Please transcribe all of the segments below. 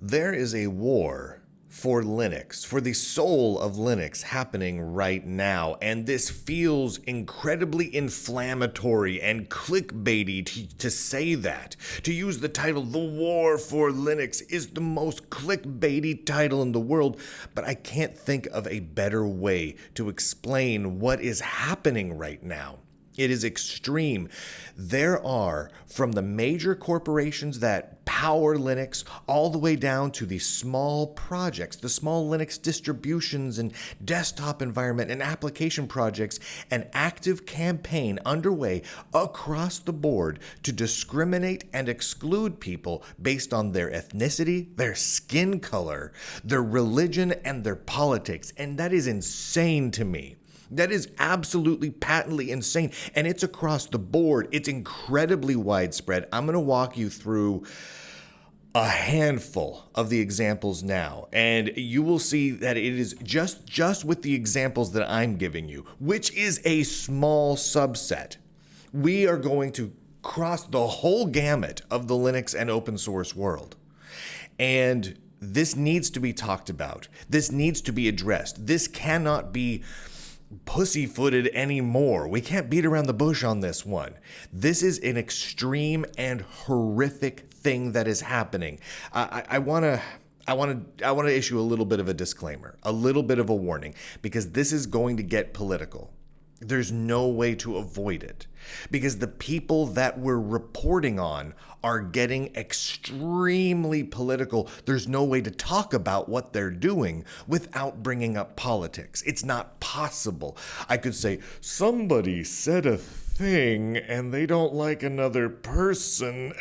There is a war for Linux, for the soul of Linux happening right now, and this feels incredibly inflammatory and clickbaity to say that. To use the title, The War for Linux, is the most clickbaity title in the world, but I can't think of a better way to explain what is happening right now. It is extreme. There are, from the major corporations that power Linux, all the way down to the small projects, the small Linux distributions and desktop environment and application projects, an active campaign underway across the board to discriminate and exclude people based on their ethnicity, their skin color, their religion, and their politics. And that is insane to me. That is absolutely patently insane, and it's across the board. It's incredibly widespread. I'm going to walk you through a handful of the examples now, and you will see that it is just with the examples that I'm giving you, which is a small subset. We are going to cross the whole gamut of the Linux and open source world. And this needs to be talked about. This needs to be addressed. This cannot be pussyfooted anymore. We can't beat around the bush on this one. This is an extreme and horrific thing that is happening. I want to issue a little bit of a disclaimer, a little bit of a warning, because this is going to get political. There's no way to avoid it, because the people that we're reporting on are getting extremely political. There's no way to talk about what they're doing without bringing up politics. It's not possible. I could say, somebody said a thing and they don't like another person,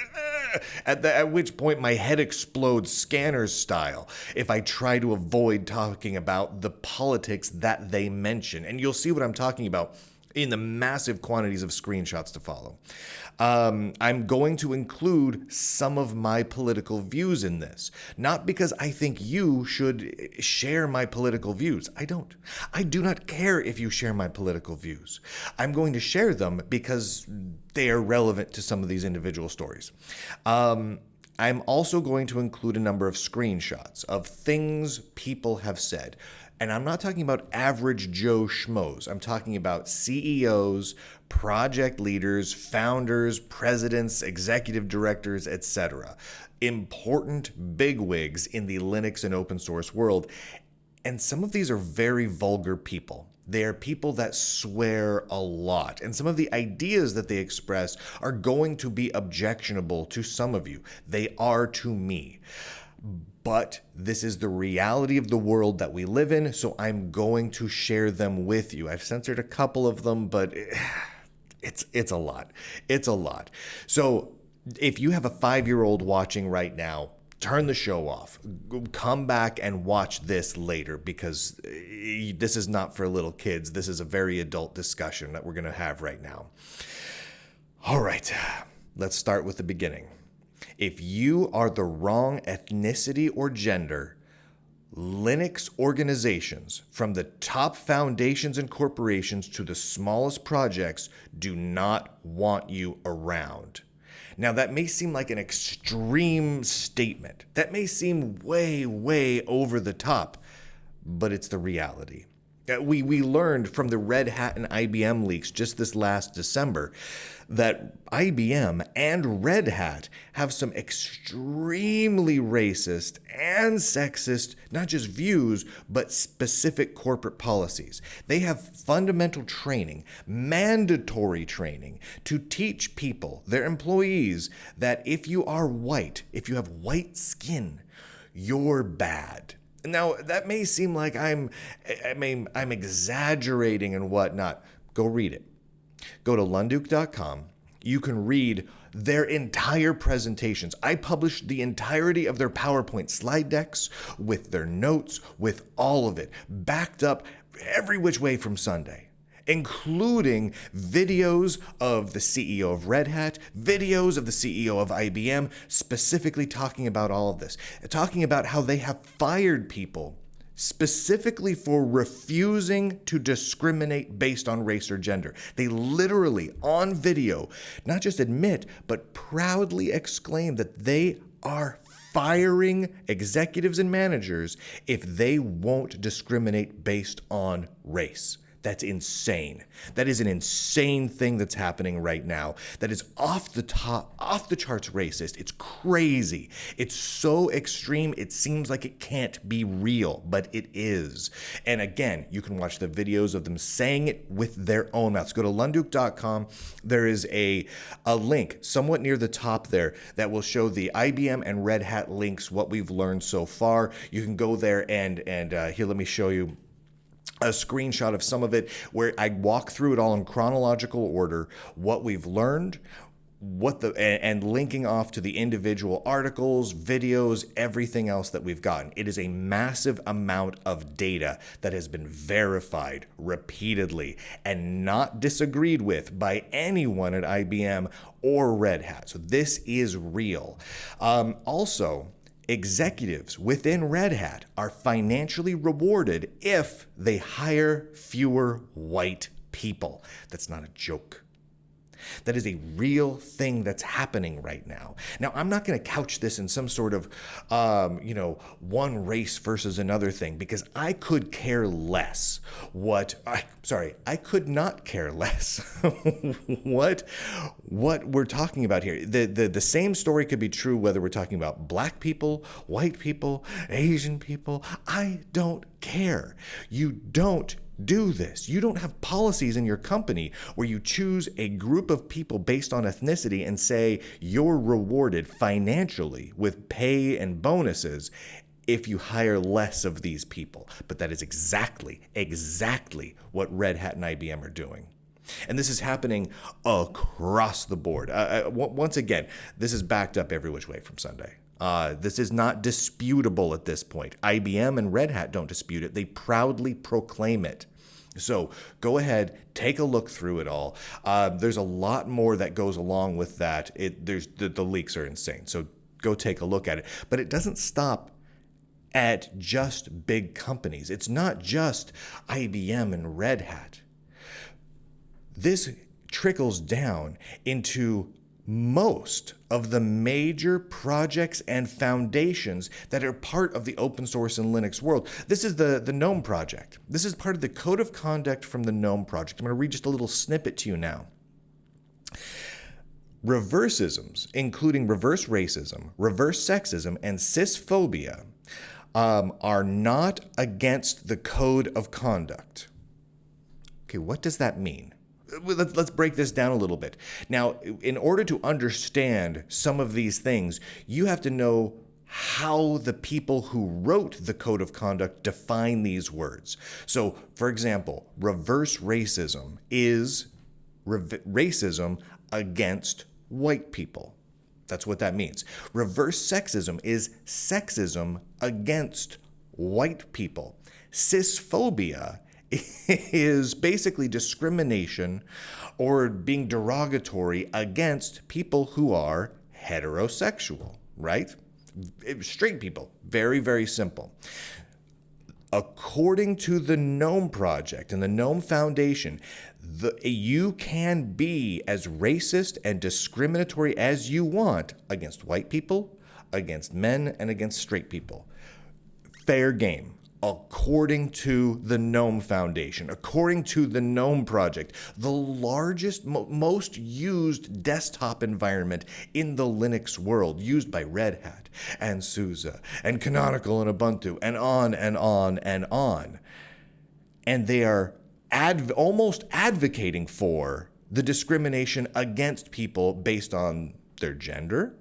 at which point my head explodes scanner style if I try to avoid talking about the politics that they mention. And you'll see what I'm talking about in the massive quantities of screenshots to follow. I'm going to include some of my political views in this, not because I think you should share my political views. I don't. I do not care if you share my political views. I'm going to share them because they are relevant to some of these individual stories. I'm also going to include a number of screenshots of things people have said. And I'm not talking about average Joe schmoes. I'm talking about CEOs, project leaders, founders, presidents, executive directors, etc. Important bigwigs in the Linux and open source world. And some of these are very vulgar people. They are people that swear a lot. And some of the ideas that they express are going to be objectionable to some of you. They are to me. But this is the reality of the world that we live in, so I'm going to share them with you. I've censored a couple of them, but it's a lot. It's a lot. So if you have a 5-year-old watching right now, turn the show off. Come back and watch this later, because this is not for little kids. This is a very adult discussion that we're going to have right now. All right, let's start with the beginning. If you are the wrong ethnicity or gender, Linux organizations, from the top foundations and corporations to the smallest projects, do not want you around. Now, that may seem like an extreme statement. That may seem way, way over the top, but it's the reality. We learned from the Red Hat and IBM leaks just this last December that IBM and Red Hat have some extremely racist and sexist, not just views, but specific corporate policies. They have fundamental training, mandatory training, to teach people, their employees, that if you are white, if you have white skin, you're bad. Now, that may seem like I'm exaggerating and whatnot. Go read it. Go to lunduke.com. You can read their entire presentations. I published the entirety of their PowerPoint slide decks with their notes, with all of it, backed up every which way from Sunday, including videos of the CEO of Red Hat, videos of the CEO of IBM, specifically talking about all of this, talking about how they have fired people specifically for refusing to discriminate based on race or gender. They literally, on video, not just admit, but proudly exclaim that they are firing executives and managers if they won't discriminate based on race. That's insane. That is an insane thing that's happening right now. That is off the charts racist. It's crazy. It's so extreme, it seems like it can't be real, but it is. And again, you can watch the videos of them saying it with their own mouths. Go to lunduke.com. There is a link somewhat near the top there that will show the IBM and Red Hat links, what we've learned so far. You can go there and here, let me show you a screenshot of some of it where I walk through it all in chronological order, what we've learned, and linking off to the individual articles, videos, everything else that we've gotten. It is a massive amount of data that has been verified repeatedly and not disagreed with by anyone at IBM or Red Hat. So this is real. Also, executives within Red Hat are financially rewarded if they hire fewer white people. That's not a joke. That is a real thing that's happening right now. Now, I'm not going to couch this in some sort of, one race versus another thing, because I could care less I could not care less what we're talking about here. The same story could be true whether we're talking about black people, white people, Asian people. I don't care. You don't do this. You don't have policies in your company where you choose a group of people based on ethnicity and say you're rewarded financially with pay and bonuses if you hire less of these people. But that is exactly what Red Hat and IBM are doing. And this is happening across the board. Once again, this is backed up every which way from Sunday. This is not disputable at this point. IBM and Red Hat don't dispute it. They proudly proclaim it. So go ahead, take a look through it all. There's a lot more that goes along with that. The leaks are insane. So go take a look at it. But it doesn't stop at just big companies. It's not just IBM and Red Hat. This trickles down into most of the major projects and foundations that are part of the open source and Linux world. This is the GNOME project. This is part of the code of conduct from the GNOME project. I'm going to read just a little snippet to you now. Reverseisms, including reverse racism, reverse sexism, and cisphobia, are not against the code of conduct. Okay, what does that mean? Let's break this down a little bit. Now, in order to understand some of these things, you have to know how the people who wrote the code of conduct define these words. So, for example, reverse racism is racism against white people. That's what that means. Reverse sexism is sexism against white people. Cisphobia is basically discrimination or being derogatory against people who are heterosexual, right? Straight people. Very, very simple. According to the GNOME project and the GNOME Foundation, you can be as racist and discriminatory as you want against white people, against men, and against straight people. Fair game. According to the GNOME Foundation, according to the GNOME project, the largest, most used desktop environment in the Linux world, used by Red Hat and SUSE and Canonical and Ubuntu and on and on and on. And they are almost advocating for the discrimination against people based on their gender,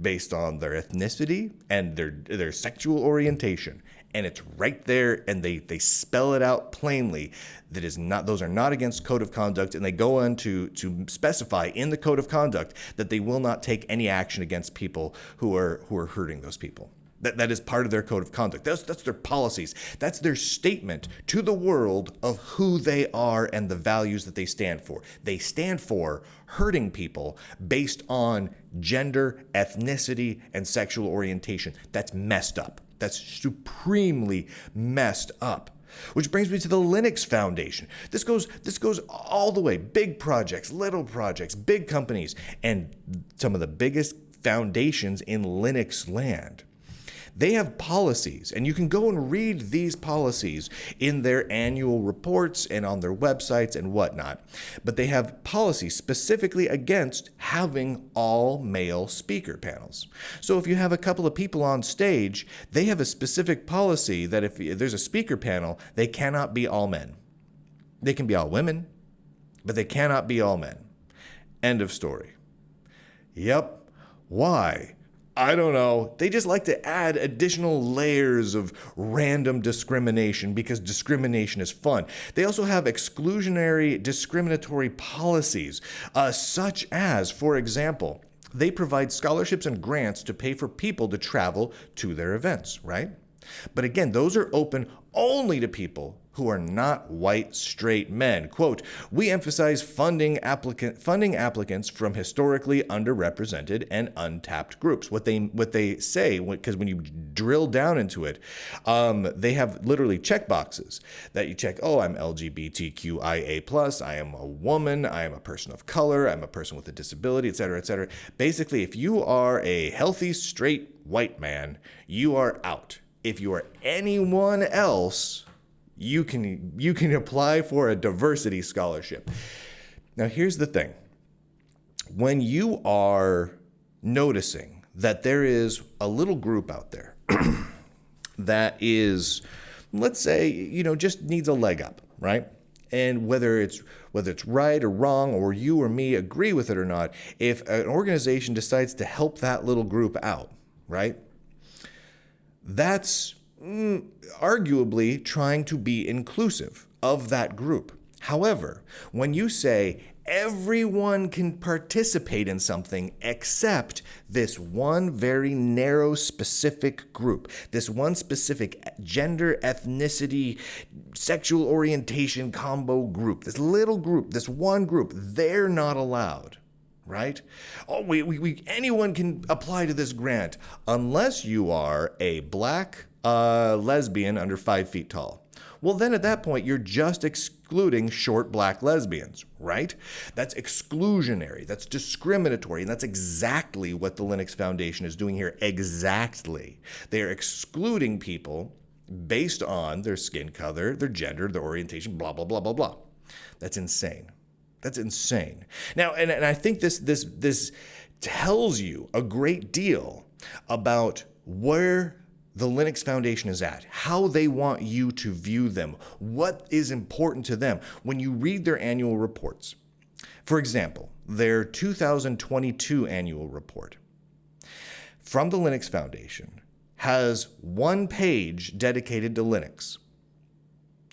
based on their ethnicity, and their sexual orientation. And it's right there, and they spell it out plainly. Those are not against code of conduct, and they go on to specify in the code of conduct that they will not take any action against people who are hurting those people. That is part of their code of conduct. That's their policies. That's their statement to the world of who they are and the values that they stand for. They stand for hurting people based on gender, ethnicity, and sexual orientation. That's messed up. That's supremely messed up. Which brings me to the Linux Foundation. This goes all the way. Big projects, little projects, big companies, and some of the biggest foundations in Linux land. They have policies, and you can go and read these policies in their annual reports and on their websites and whatnot. But they have policies specifically against having all male speaker panels. So if you have a couple of people on stage, they have a specific policy that if there's a speaker panel, they cannot be all men. They can be all women, but they cannot be all men. End of story. Yep. Why? I don't know. They just like to add additional layers of random discrimination because discrimination is fun. They also have exclusionary discriminatory policies, such as, for example, they provide scholarships and grants to pay for people to travel to their events, right? But again, those are open only to people who are not white, straight men. Quote, we emphasize funding applicants from historically underrepresented and untapped groups. What they say, because when you drill down into it, they have literally checkboxes that you check, oh, I'm LGBTQIA+, I am a woman, I am a person of color, I'm a person with a disability, et cetera, et cetera. Basically, if you are a healthy, straight white man, you are out. If you are anyone else, you can apply for a diversity scholarship. Now, here's the thing. When you are noticing that there is a little group out there that is, let's say, just needs a leg up, right? And whether it's right or wrong, or you or me agree with it or not, if an organization decides to help that little group out, right? That's arguably trying to be inclusive of that group. However, when you say everyone can participate in something except this one very narrow specific group, this one specific gender, ethnicity, sexual orientation combo group, this little group, this one group, they're not allowed. Right? Oh, anyone can apply to this grant unless you are a black lesbian under 5 feet tall. Well, then at that point, you're just excluding short black lesbians, right? That's exclusionary, that's discriminatory, and that's exactly what the Linux Foundation is doing here. Exactly. They are excluding people based on their skin color, their gender, their orientation, blah, blah, blah, blah, blah. That's insane. That's insane. Now, and I think this tells you a great deal about where the Linux Foundation is at, how they want you to view them, what is important to them when you read their annual reports. For example, their 2022 annual report from the Linux Foundation has one page dedicated to Linux.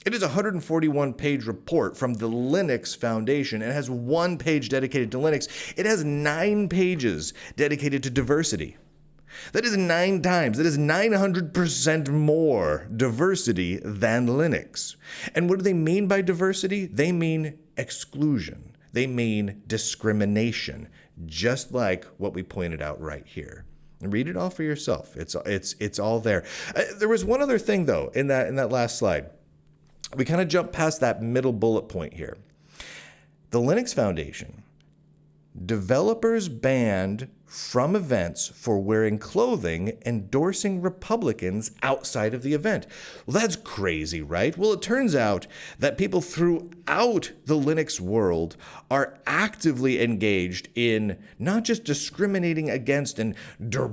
It is a 141-page report from the Linux Foundation and has one page dedicated to Linux. It has 9 pages dedicated to diversity. That is 9 times. That is 900% more diversity than Linux. And what do they mean by diversity? They mean exclusion. They mean discrimination, just like what we pointed out right here. Read it all for yourself. It's all there. There was one other thing though in that last slide. We kind of jumped past that middle bullet point here. The Linux Foundation, developers banned from events for wearing clothing endorsing Republicans outside of the event. Well, that's crazy, right? Well, it turns out that people throughout the Linux world are actively engaged in not just discriminating against and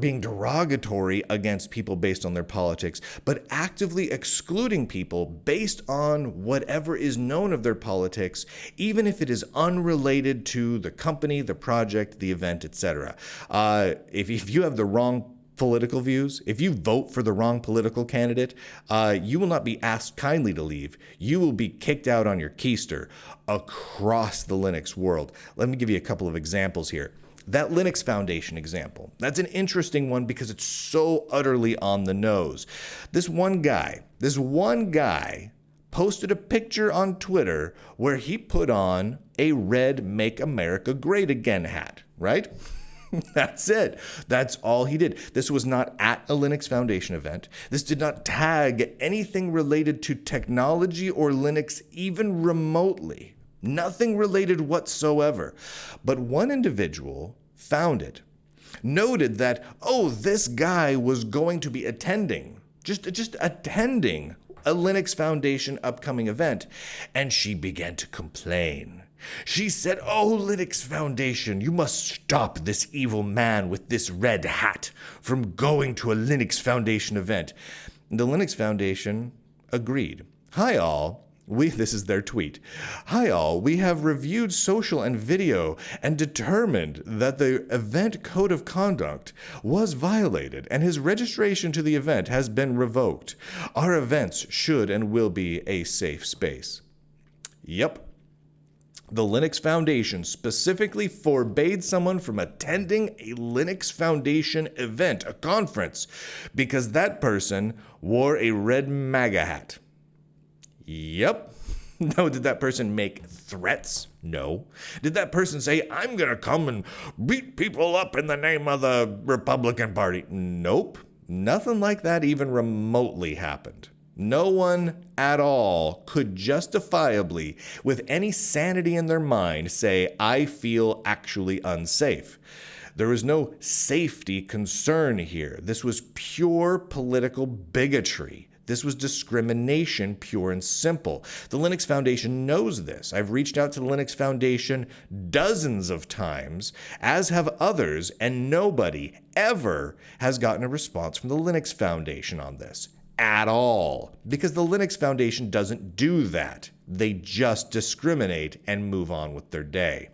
being derogatory against people based on their politics, but actively excluding people based on whatever is known of their politics, even if it is unrelated to the company, the project, the event, etc. If you have the wrong political views, if you vote for the wrong political candidate, you will not be asked kindly to leave. You will be kicked out on your keister across the Linux world. Let me give you a couple of examples here. That Linux Foundation example, that's an interesting one because it's so utterly on the nose. This one guy posted a picture on Twitter where he put on a red Make America Great Again hat, right? That's it. That's all he did. This was not at a Linux Foundation event. This did not tag anything related to technology or Linux even remotely. Nothing related whatsoever. But one individual found it noted that, oh, this guy was going to be attending, just attending a Linux Foundation upcoming event, and she began to complain. She said, "Oh, Linux Foundation, you must stop this evil man with this red hat from going to a Linux Foundation event." The Linux Foundation agreed. "Hi all." This is their tweet. "Hi all, we have reviewed social and video and determined that the event code of conduct was violated and his registration to the event has been revoked. Our events should and will be a safe space." Yep. The Linux Foundation specifically forbade someone from attending a Linux Foundation event, a conference, because that person wore a red MAGA hat. Yep. No, did that person make threats? No. Did that person say, "I'm going to come and beat people up in the name of the Republican Party"? Nope. Nothing like that even remotely happened. No one at all could justifiably, with any sanity in their mind, say, "I feel actually unsafe." There was no safety concern here. This was pure political bigotry. This was discrimination, pure and simple. The Linux Foundation knows this. I've reached out to the Linux Foundation dozens of times, as have others, and nobody ever has gotten a response from the Linux Foundation on this. At all. Because the Linux Foundation doesn't do that. They just discriminate and move on with their day.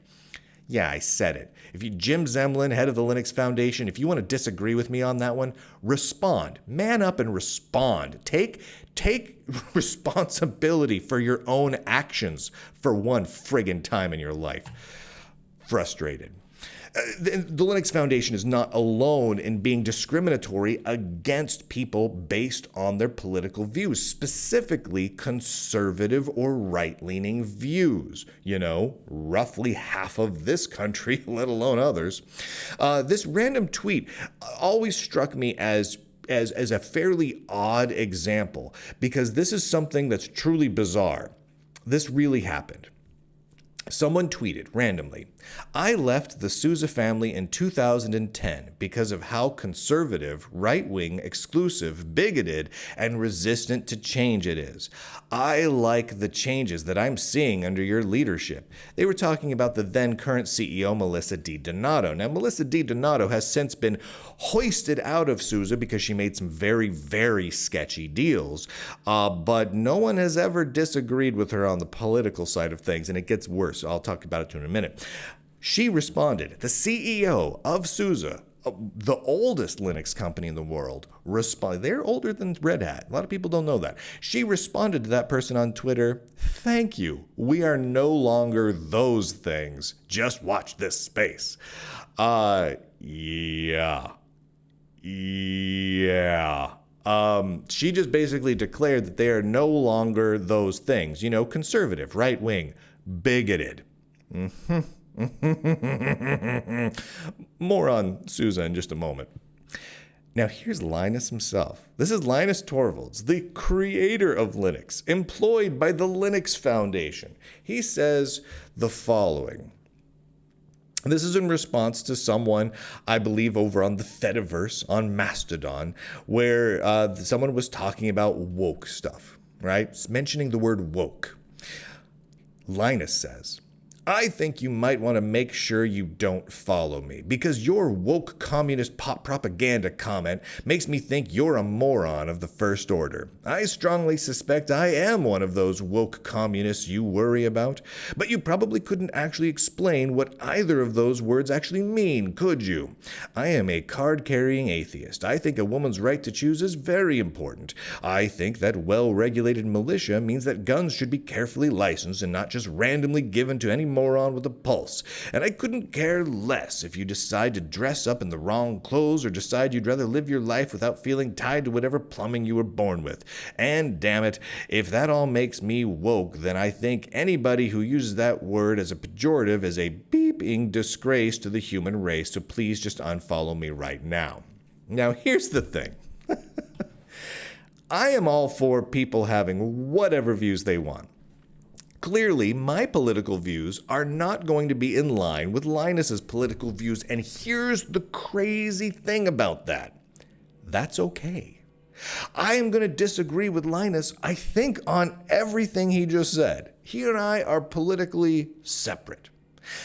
Yeah, I said it. If you, Jim Zemlin, head of the Linux Foundation, if you want to disagree with me on that one, respond. Man up and respond. Take responsibility for your own actions for one friggin' time in your life. Frustrated. The Linux Foundation is not alone in being discriminatory against people based on their political views, specifically conservative or right-leaning views. You know, roughly half of this country, let alone others. This random tweet always struck me as a fairly odd example, because this is something that's truly bizarre. This really happened. Someone tweeted randomly, "I left the Sousa family in 2010 because of how conservative, right-wing, exclusive, bigoted, and resistant to change it is. I like the changes that I'm seeing under your leadership." They were talking about the then current CEO, Melissa DiDonato. Now, Melissa DiDonato has since been hoisted out of Sousa because she made some very, very sketchy deals, but no one has ever disagreed with her on the political side of things, and it gets worse. I'll talk about it in a minute. She responded, the CEO of Sousa, the oldest Linux company in the world, they're older than Red Hat. A lot of people don't know that. She responded to that person on Twitter, "Thank you. We are no longer those things. Just watch this space." Yeah. She just basically declared that they are no longer those things. You know, conservative, right-wing, bigoted. More on Sousa in just a moment. Now here's Linus himself. This is Linus Torvalds, the creator of Linux, employed by the Linux Foundation. He says the following. This is in response to someone, I believe, over on the Fediverse, on Mastodon, where someone was talking about woke stuff, right? Mentioning the word woke. Linus says, "I think you might want to make sure you don't follow me, because your woke communist pop propaganda comment makes me think you're a moron of the first order. I strongly suspect I am one of those woke communists you worry about, but you probably couldn't actually explain what either of those words actually mean, could you? I am a card-carrying atheist. I think a woman's right to choose is very important. I think that well-regulated militia means that guns should be carefully licensed and not just randomly given to any moron with a pulse. And I couldn't care less if you decide to dress up in the wrong clothes or decide you'd rather live your life without feeling tied to whatever plumbing you were born with. And damn it, if that all makes me woke, then I think anybody who uses that word as a pejorative is a beeping disgrace to the human race, so please just unfollow me right now." Now, here's the thing. I am all for people having whatever views they want. Clearly, my political views are not going to be in line with Linus's political views, and here's the crazy thing about that. That's okay. I am going to disagree with Linus, I think, on everything he just said. He and I are politically separate.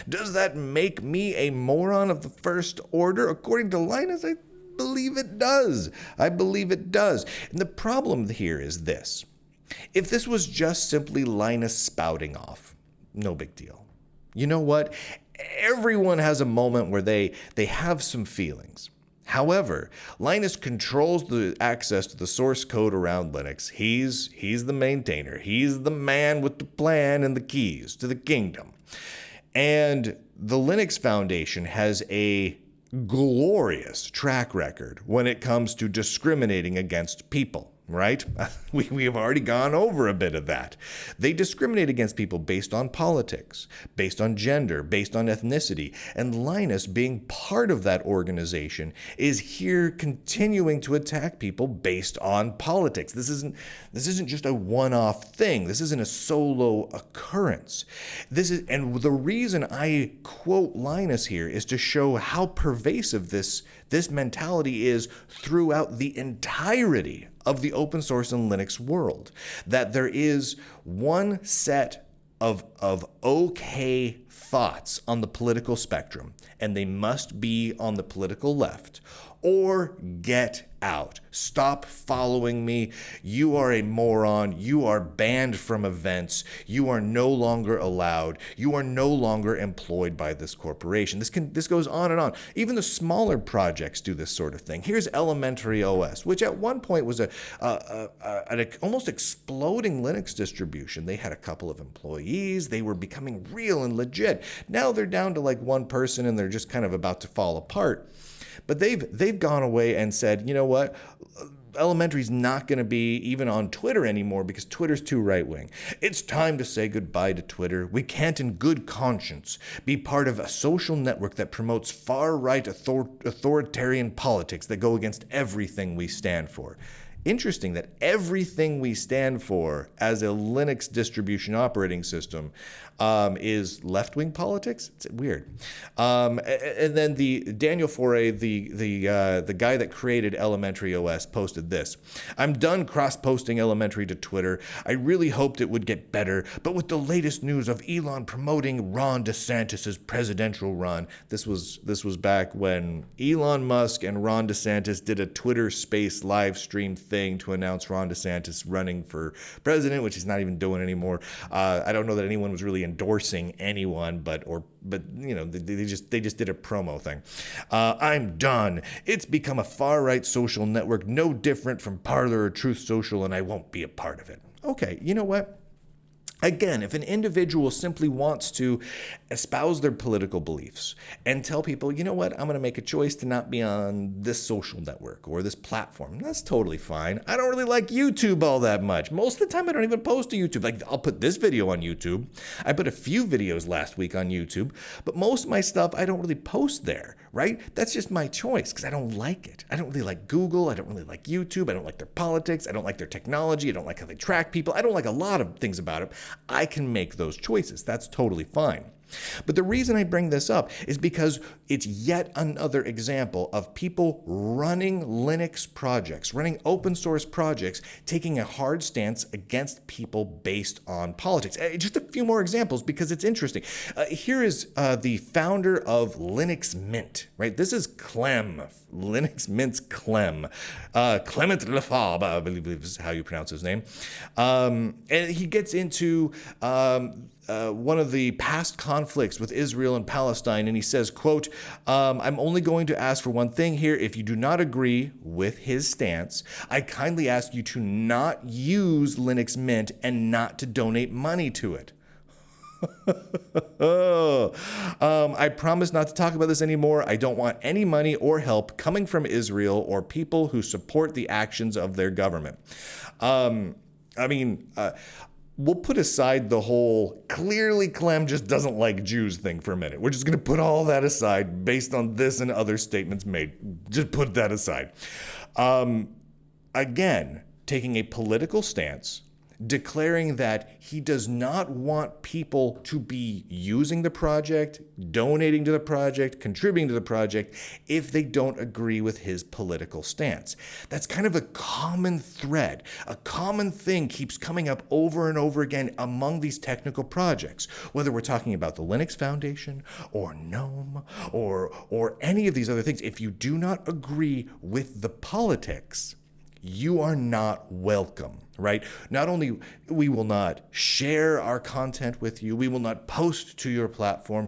Does that make me a moron of the first order? According to Linus, I believe it does. I believe it does. And the problem here is this. If this was just simply Linus spouting off, no big deal. You know what? Everyone has a moment where they have some feelings. However, Linus controls the access to the source code around Linux. He's the maintainer. He's the man with the plan and the keys to the kingdom. And the Linux Foundation has a glorious track record when it comes to discriminating against people. Right? We have already gone over a bit of that. They discriminate against people based on politics, based on gender, based on ethnicity. And Linus, being part of that organization, is here continuing to attack people based on politics. This isn't just a one-off thing. This isn't a solo occurrence. And the reason I quote Linus here is to show how pervasive this mentality is throughout the entirety of the open source and Linux world. That there is one set of okay thoughts on the political spectrum, and they must be on the political left, or get out. Stop following me. You are a moron. You are banned from events. You are no longer allowed. You are no longer employed by this corporation. This goes on and on. Even the smaller projects do this sort of thing. Here's Elementary OS, which at one point was an almost exploding Linux distribution. They had a couple of employees. They were becoming real and legit. Now they're down to like one person, and they're just kind of about to fall apart. But they've gone away and said, you know what? Elementary's not going to be even on Twitter anymore because Twitter's too right-wing. It's time to say goodbye to Twitter. We can't in good conscience be part of a social network that promotes far-right authoritarian politics that go against everything we stand for. Interesting that everything we stand for as a Linux distribution operating system is left-wing politics. It's weird. And then the Daniel Foray, the guy that created Elementary OS, posted this: "I'm done cross-posting Elementary to Twitter. I really hoped it would get better, but with the latest news of Elon promoting Ron DeSantis' presidential run," this was back when Elon Musk and Ron DeSantis did a Twitter Space live stream thing to announce Ron DeSantis running for president, which he's not even doing anymore. I don't know that anyone was really endorsing anyone, but you know, they just did a promo thing. "I'm done. It's become a far-right social network, no different from Parler or Truth Social, and I won't be a part of it." Okay, you know what? Again, if an individual simply wants to espouse their political beliefs and tell people, you know what, I'm going to make a choice to not be on this social network or this platform, that's totally fine. I don't really like YouTube all that much. Most of the time, I don't even post to YouTube. Like, I'll put this video on YouTube. I put a few videos last week on YouTube, but most of my stuff, I don't really post there, right? That's just my choice because I don't like it. I don't really like Google. I don't really like YouTube. I don't like their politics. I don't like their technology. I don't like how they track people. I don't like a lot of things about it. I can make those choices. That's totally fine. But the reason I bring this up is because it's yet another example of people running Linux projects, running open source projects, taking a hard stance against people based on politics. Just a few more examples because it's interesting. Here is the founder of Linux Mint, right? This is Clem, Linux Mint's Clem. Clement Lefebvre, I believe is how you pronounce his name. And he gets into one of the past conflicts with Israel and Palestine, and he says, quote, "I'm only going to ask for one thing here. If you do not agree with his stance, I kindly ask you to not use Linux Mint and not to donate money to it." "I promise not to talk about this anymore. I don't want any money or help coming from Israel or people who support the actions of their government." We'll put aside the whole clearly Clem just doesn't like Jews thing for a minute. We're just going to put all that aside based on this and other statements made. Just put that aside. Again, taking a political stance, declaring that he does not want people to be using the project, donating to the project, contributing to the project if they don't agree with his political stance. That's kind of a common thread. A common thing keeps coming up over and over again among these technical projects, whether we're talking about the Linux Foundation or GNOME or any of these other things. If you do not agree with the politics, you are not welcome, right? Not only we will not share our content with you, we will not post to your platform.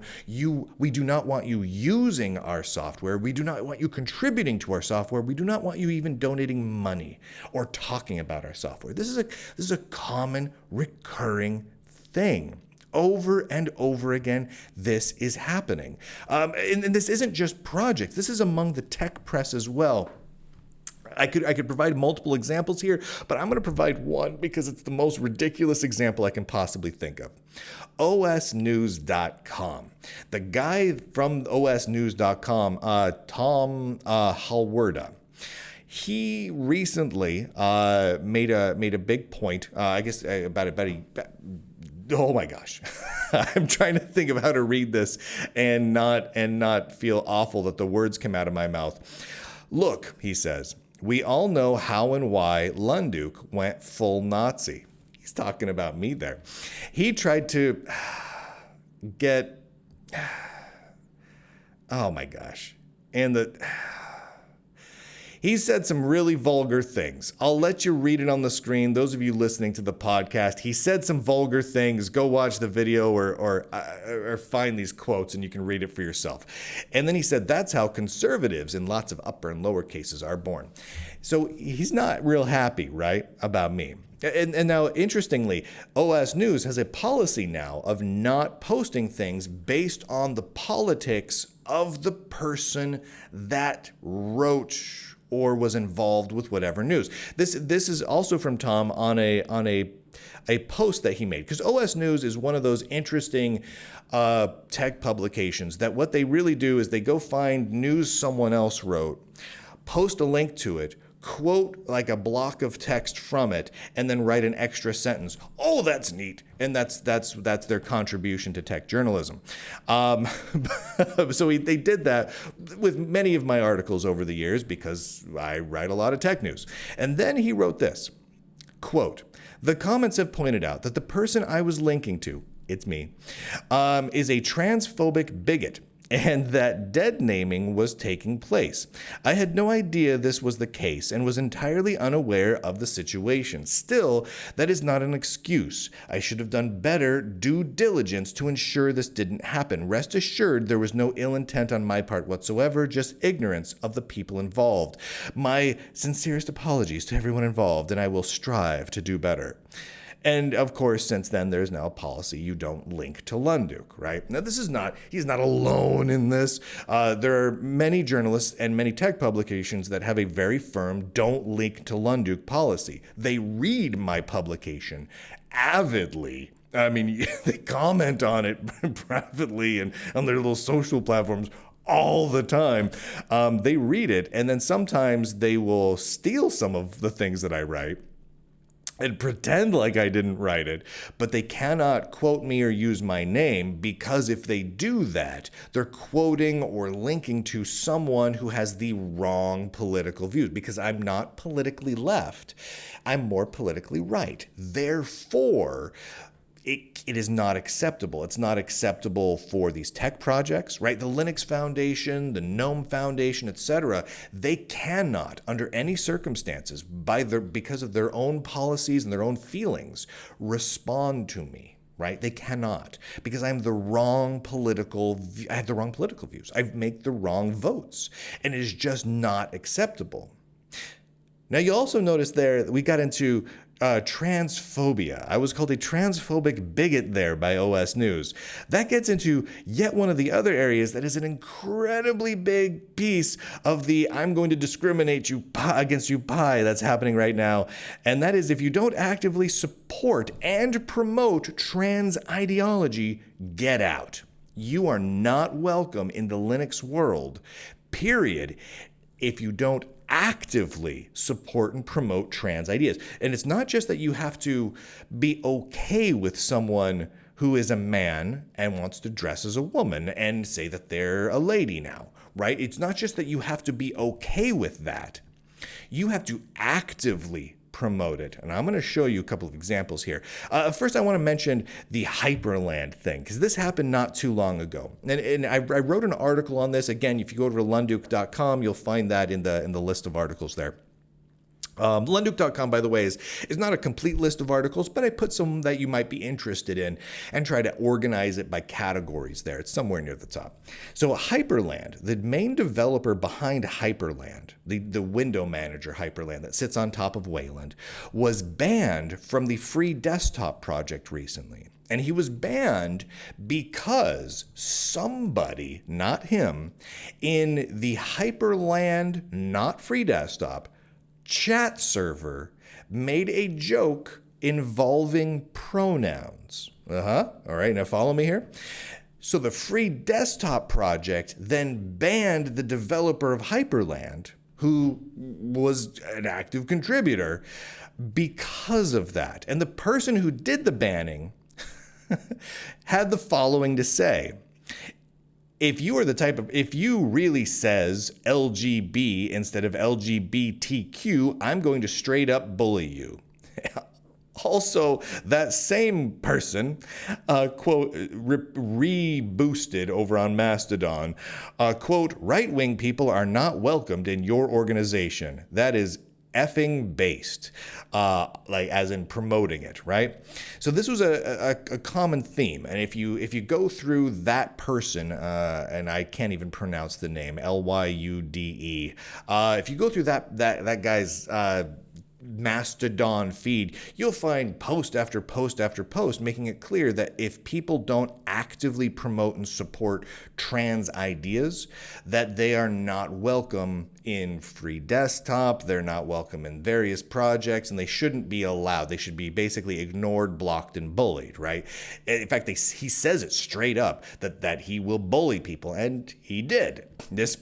We do not want you using our software. We do not want you contributing to our software. We do not want you even donating money or talking about our software. This is a common recurring thing. Over and over again, this is happening. And this isn't just projects. This is among the tech press as well. I could provide multiple examples here, but I'm going to provide one because it's the most ridiculous example I can possibly think of. osnews.com. The guy from osnews.com, Tom Halwerda, he recently made a big point, oh my gosh. I'm trying to think of how to read this and not feel awful that the words come out of my mouth. Look, he says, we all know how and why Lunduke went full Nazi. He's talking about me there. He tried to get, oh my gosh. He said some really vulgar things. I'll let you read it on the screen. Those of you listening to the podcast, he said some vulgar things. Go watch the video or find these quotes and you can read it for yourself. And then he said, that's how conservatives in lots of upper and lower cases are born. So he's not real happy, right, about me. And now, interestingly, OS News has a policy now of not posting things based on the politics of the person that wrote or was involved with whatever news. This is also from Tom on a post that he made, because OS News is one of those interesting tech publications that what they really do is they go find news someone else wrote, post a link to it, quote like a block of text from it, and then write an extra sentence. Oh, that's neat. And that's their contribution to tech journalism. So they did that with many of my articles over the years because I write a lot of tech news. And then he wrote this, quote, the comments have pointed out that the person I was linking to, it's me, is a transphobic bigot, and that dead naming was taking place. I had no idea this was the case and was entirely unaware of the situation. Still, that is not an excuse. I should have done better due diligence to ensure this didn't happen. Rest assured, there was no ill intent on my part whatsoever, just ignorance of the people involved. My sincerest apologies to everyone involved, and I will strive to do better. And of course, since then, there's now a policy you don't link to Lunduke, right? Now, he's not alone in this. There are many journalists and many tech publications that have a very firm don't link to Lunduke policy. They read my publication avidly. I mean, they comment on it privately and on their little social platforms all the time. They read it, and then sometimes they will steal some of the things that I write and pretend like I didn't write it, but they cannot quote me or use my name, because if they do that, they're quoting or linking to someone who has the wrong political views, because I'm not politically left. I'm more politically right. Therefore, it is not acceptable. It's not acceptable for these tech projects, right? The Linux Foundation, the GNOME Foundation, etc. They cannot, under any circumstances, because of their own policies and their own feelings, respond to me, right? They cannot, because I have the wrong political views. I make the wrong votes, and it is just not acceptable. Now, you also notice there that we got into transphobia. I was called a transphobic bigot there by OS News. That gets into yet one of the other areas that is an incredibly big piece of the I'm going to discriminate against you pie that's happening right now. And that is, if you don't actively support and promote trans ideology, get out. You are not welcome in the Linux world, period. If you don't actively support and promote trans ideas. And it's not just that you have to be okay with someone who is a man and wants to dress as a woman and say that they're a lady now, right? It's not just that you have to be okay with that. You have to actively promote it. And I'm going to show you a couple of examples here. First, I want to mention the Hyperland thing, because this happened not too long ago. And I wrote an article on this. Again, if you go over to lunduke.com, you'll find that in the list of articles there. Lunduke.com, by the way, is not a complete list of articles, but I put some that you might be interested in and try to organize it by categories there. It's somewhere near the top. So Hyperland, the main developer behind Hyperland, the window manager Hyperland that sits on top of Wayland, was banned from the free desktop project recently. And he was banned because somebody, not him, in the Hyperland not free desktop chat server made a joke involving pronouns. All right, now follow me here. So the free desktop project then banned the developer of Hyperland, who was an active contributor, because of that. And the person who did the banning had the following to say: if you really says LGB instead of LGBTQ, I'm going to straight up bully you. Also, that same person, quote, reboosted over on Mastodon, quote, right-wing people are not welcomed in your organization. That is effing based, like as in promoting it, right? So this was a common theme, and if you go through that person, and I can't even pronounce the name, Lyude, if you go through that guy's Mastodon feed, you'll find post after post after post making it clear that if people don't actively promote and support trans ideas, that they are not welcome in free desktop, they're not welcome in various projects, and they shouldn't be allowed. They should be basically ignored, blocked, and bullied, right? In fact, he says it straight up that he will bully people, and he did. This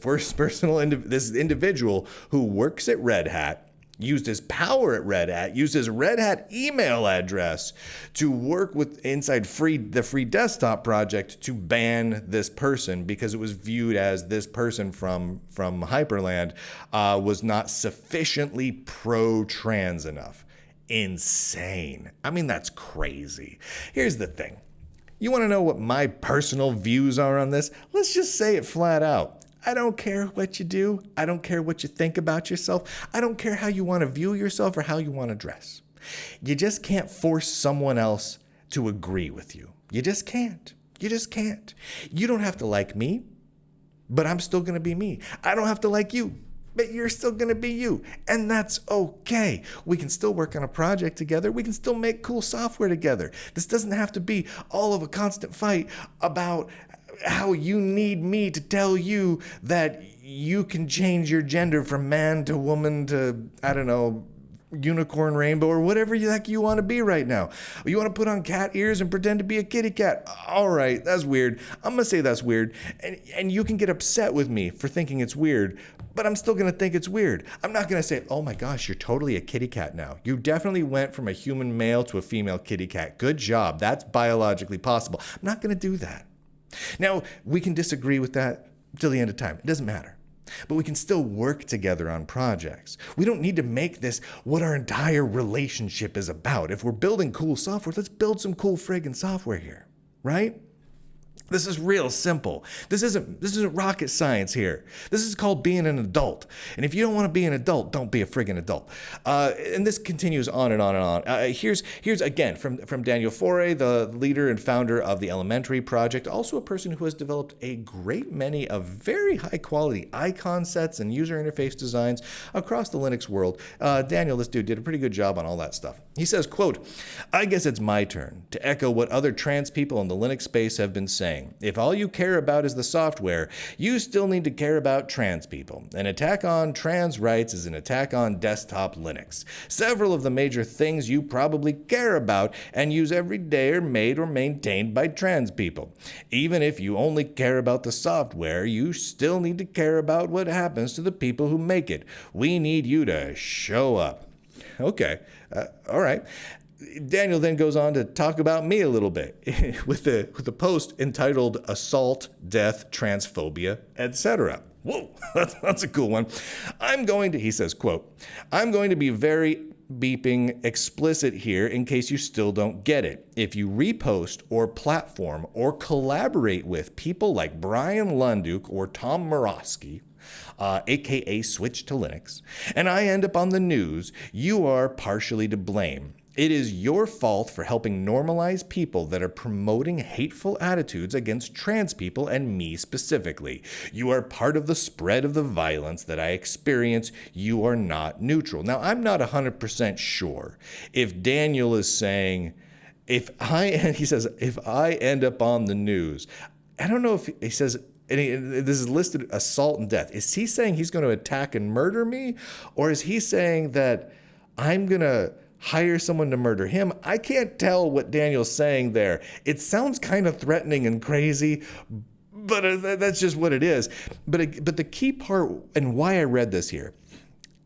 individual who works at Red Hat, used his power at Red Hat, used his Red Hat email address to work with inside the free desktop project to ban this person because it was viewed as this person from Hyperland was not sufficiently pro-trans enough. Insane. I mean, that's crazy. Here's the thing. You want to know what my personal views are on this? Let's just say it flat out. I don't care what you do. I don't care what you think about yourself. I don't care how you want to view yourself or how you want to dress. You just can't force someone else to agree with you. You just can't. You just can't. You don't have to like me, but I'm still going to be me. I don't have to like you, but you're still going to be you. And that's okay. We can still work on a project together. We can still make cool software together. This doesn't have to be all of a constant fight about how you need me to tell you that you can change your gender from man to woman to, I don't know, unicorn rainbow or whatever you want to be right now. You want to put on cat ears and pretend to be a kitty cat. All right, that's weird. I'm going to say that's weird. And you can get upset with me for thinking it's weird, but I'm still going to think it's weird. I'm not going to say, oh my gosh, you're totally a kitty cat now. You definitely went from a human male to a female kitty cat. Good job. That's biologically possible. I'm not going to do that. Now, we can disagree with that till the end of time. It doesn't matter. But we can still work together on projects. We don't need to make this what our entire relationship is about. If we're building cool software, let's build some cool friggin' software here, right? This is real simple. This isn't rocket science here. This is called being an adult. And if you don't want to be an adult, don't be a friggin' adult. And this continues on and on and on. Here's again from Daniel Foray, the leader and founder of the Elementary Project, also a person who has developed a great many of very high quality icon sets and user interface designs across the Linux world. Daniel, this dude, did a pretty good job on all that stuff. He says, quote, I guess it's my turn to echo what other trans people in the Linux space have been saying saying, if all you care about is the software, you still need to care about trans people. An attack on trans rights is an attack on desktop Linux. Several of the major things you probably care about and use every day are made or maintained by trans people. Even if you only care about the software, you still need to care about what happens to the people who make it. We need you to show up. Okay, all right. Daniel then goes on to talk about me a little bit with a post entitled Assault, Death, Transphobia, etc. Whoa, that's a cool one. He says, quote, I'm going to be very beeping explicit here in case you still don't get it. If you repost or platform or collaborate with people like Brian Lunduke or Tom Morosky, aka Switch to Linux, and I end up on the news, you are partially to blame. It is your fault for helping normalize people that are promoting hateful attitudes against trans people and me specifically. You are part of the spread of the violence that I experience. You are not neutral. Now, I'm not 100% sure if Daniel is saying, if I end up on the news, I don't know if he says, this is listed assault and death. Is he saying he's going to attack and murder me? Or is he saying that I'm going to hire someone to murder him? I can't tell what Daniel's saying there. It sounds kind of threatening and crazy, but that's just what it is. But the key part and why I read this here,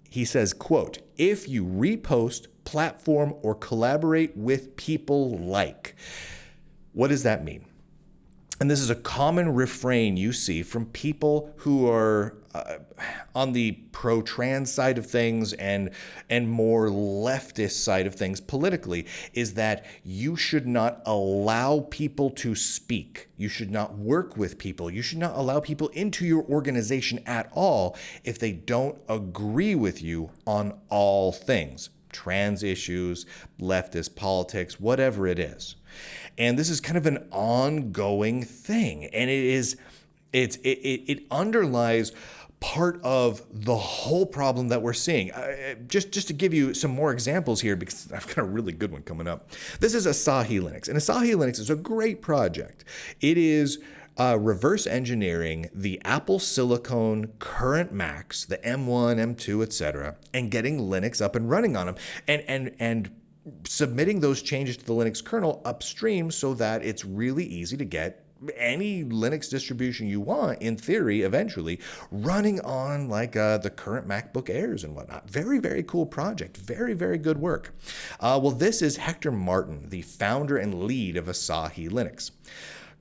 he says, quote, if you repost, platform, or collaborate with people like, what does that mean? And this is a common refrain you see from people who are on the pro-trans side of things and more leftist side of things politically, is that you should not allow people to speak. You should not work with people. You should not allow people into your organization at all if they don't agree with you on all things. Trans issues, leftist politics, whatever it is. And this is kind of an ongoing thing. And it underlies part of the whole problem that we're seeing. Just to give you some more examples here, because I've got a really good one coming up. This is Asahi Linux. And Asahi Linux is a great project. It is reverse engineering the Apple Silicon current Macs, the M1, M2, etc., and getting Linux up and running on them. And submitting those changes to the Linux kernel upstream so that it's really easy to get any Linux distribution you want, in theory, eventually, running on like the current MacBook Airs and whatnot. Very, very cool project. Very, very good work. Well, this is Hector Martin, the founder and lead of Asahi Linux.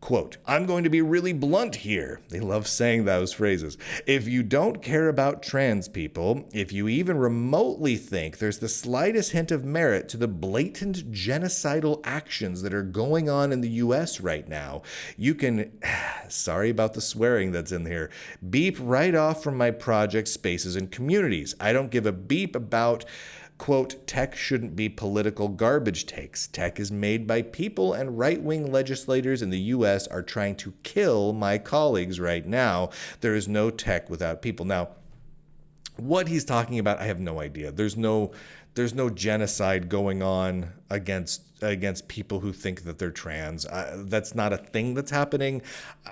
Quote, I'm going to be really blunt here. They love saying those phrases. If you don't care about trans people, if you even remotely think there's the slightest hint of merit to the blatant genocidal actions that are going on in the US right now, you can, sorry about the swearing that's in here, beep right off from my project spaces and communities. I don't give a beep about, quote, tech shouldn't be political garbage takes. Tech is made by people, and right-wing legislators in the U.S. are trying to kill my colleagues right now. There is no tech without people. Now, what he's talking about, I have no idea. There's no genocide going on against people who think that they're trans. That's not a thing that's happening.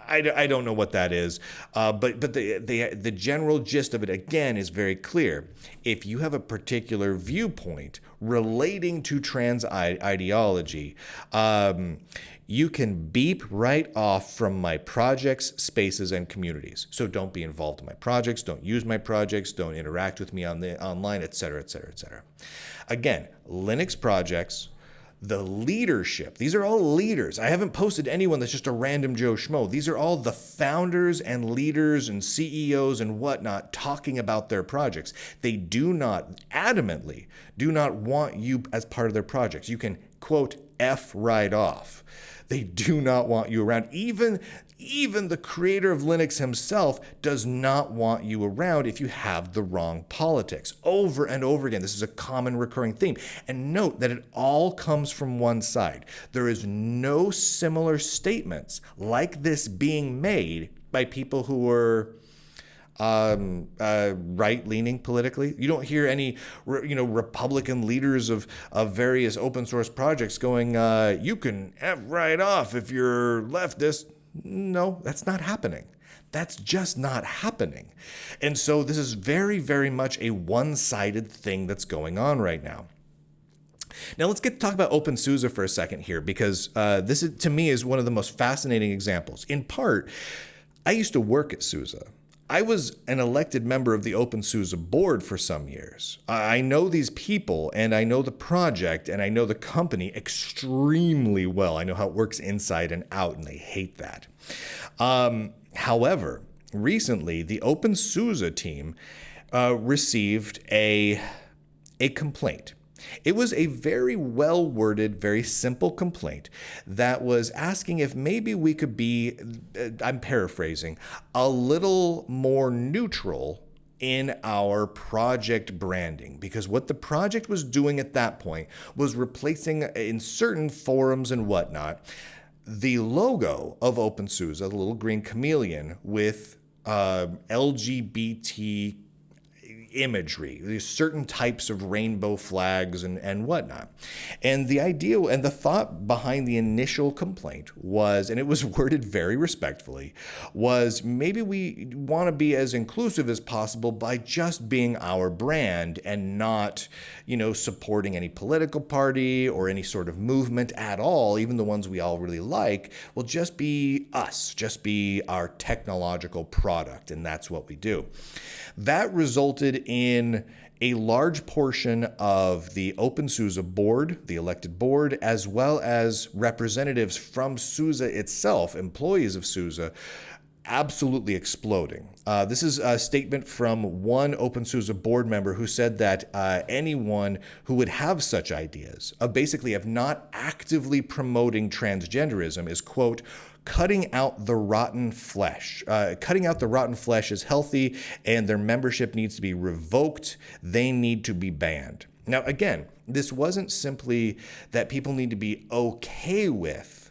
I don't know what that is. But the general gist of it, again, is very clear. If you have a particular viewpoint relating to trans ideology, you can beep right off from my projects, spaces, and communities. So don't be involved in my projects, don't use my projects, don't interact with me online, etc., etc., etc. Again, Linux projects, the leadership, these are all leaders. I haven't posted anyone that's just a random Joe Schmo. These are all the founders and leaders and CEOs and whatnot talking about their projects. They adamantly do not want you as part of their projects. You can, quote, F right off. They do not want you around. Even the creator of Linux himself does not want you around if you have the wrong politics. Over and over again, this is a common recurring theme. And note that it all comes from one side. There is no similar statements like this being made by people who are right-leaning politically. You don't hear any, Republican leaders of various open source projects going, you can F right off if you're leftist. No, that's not happening. That's just not happening. And so this is very, very much a one-sided thing that's going on right now. Now let's talk about OpenSUSE for a second here, because this is, to me, is one of the most fascinating examples. In part, I used to work at SUSE. I was an elected member of the OpenSUSE board for some years. I know these people, and I know the project, and I know the company extremely well. I know how it works inside and out, and they hate that. However, recently, the OpenSUSE team received a complaint. It was a very well-worded, very simple complaint that was asking if maybe we could be, I'm paraphrasing, a little more neutral in our project branding, because what the project was doing at that point was replacing, in certain forums and whatnot, the logo of OpenSUSE, the little green chameleon, with LGBT imagery, these certain types of rainbow flags and whatnot. And the idea and the thought behind the initial complaint was, and it was worded very respectfully, was maybe we want to be as inclusive as possible by just being our brand and not, supporting any political party or any sort of movement at all, even the ones we all really like. Will just be us, just be our technological product, and that's what we do. That resulted in a large portion of the OpenSUSE board, the elected board, as well as representatives from SUSE itself, employees of SUSE, absolutely exploding. This is a statement from one OpenSUSE board member who said that anyone who would have such ideas of not actively promoting transgenderism is, quote, cutting out the rotten flesh. Cutting out the rotten flesh is healthy, and their membership needs to be revoked. They need to be banned. Now, again, this wasn't simply that people need to be okay with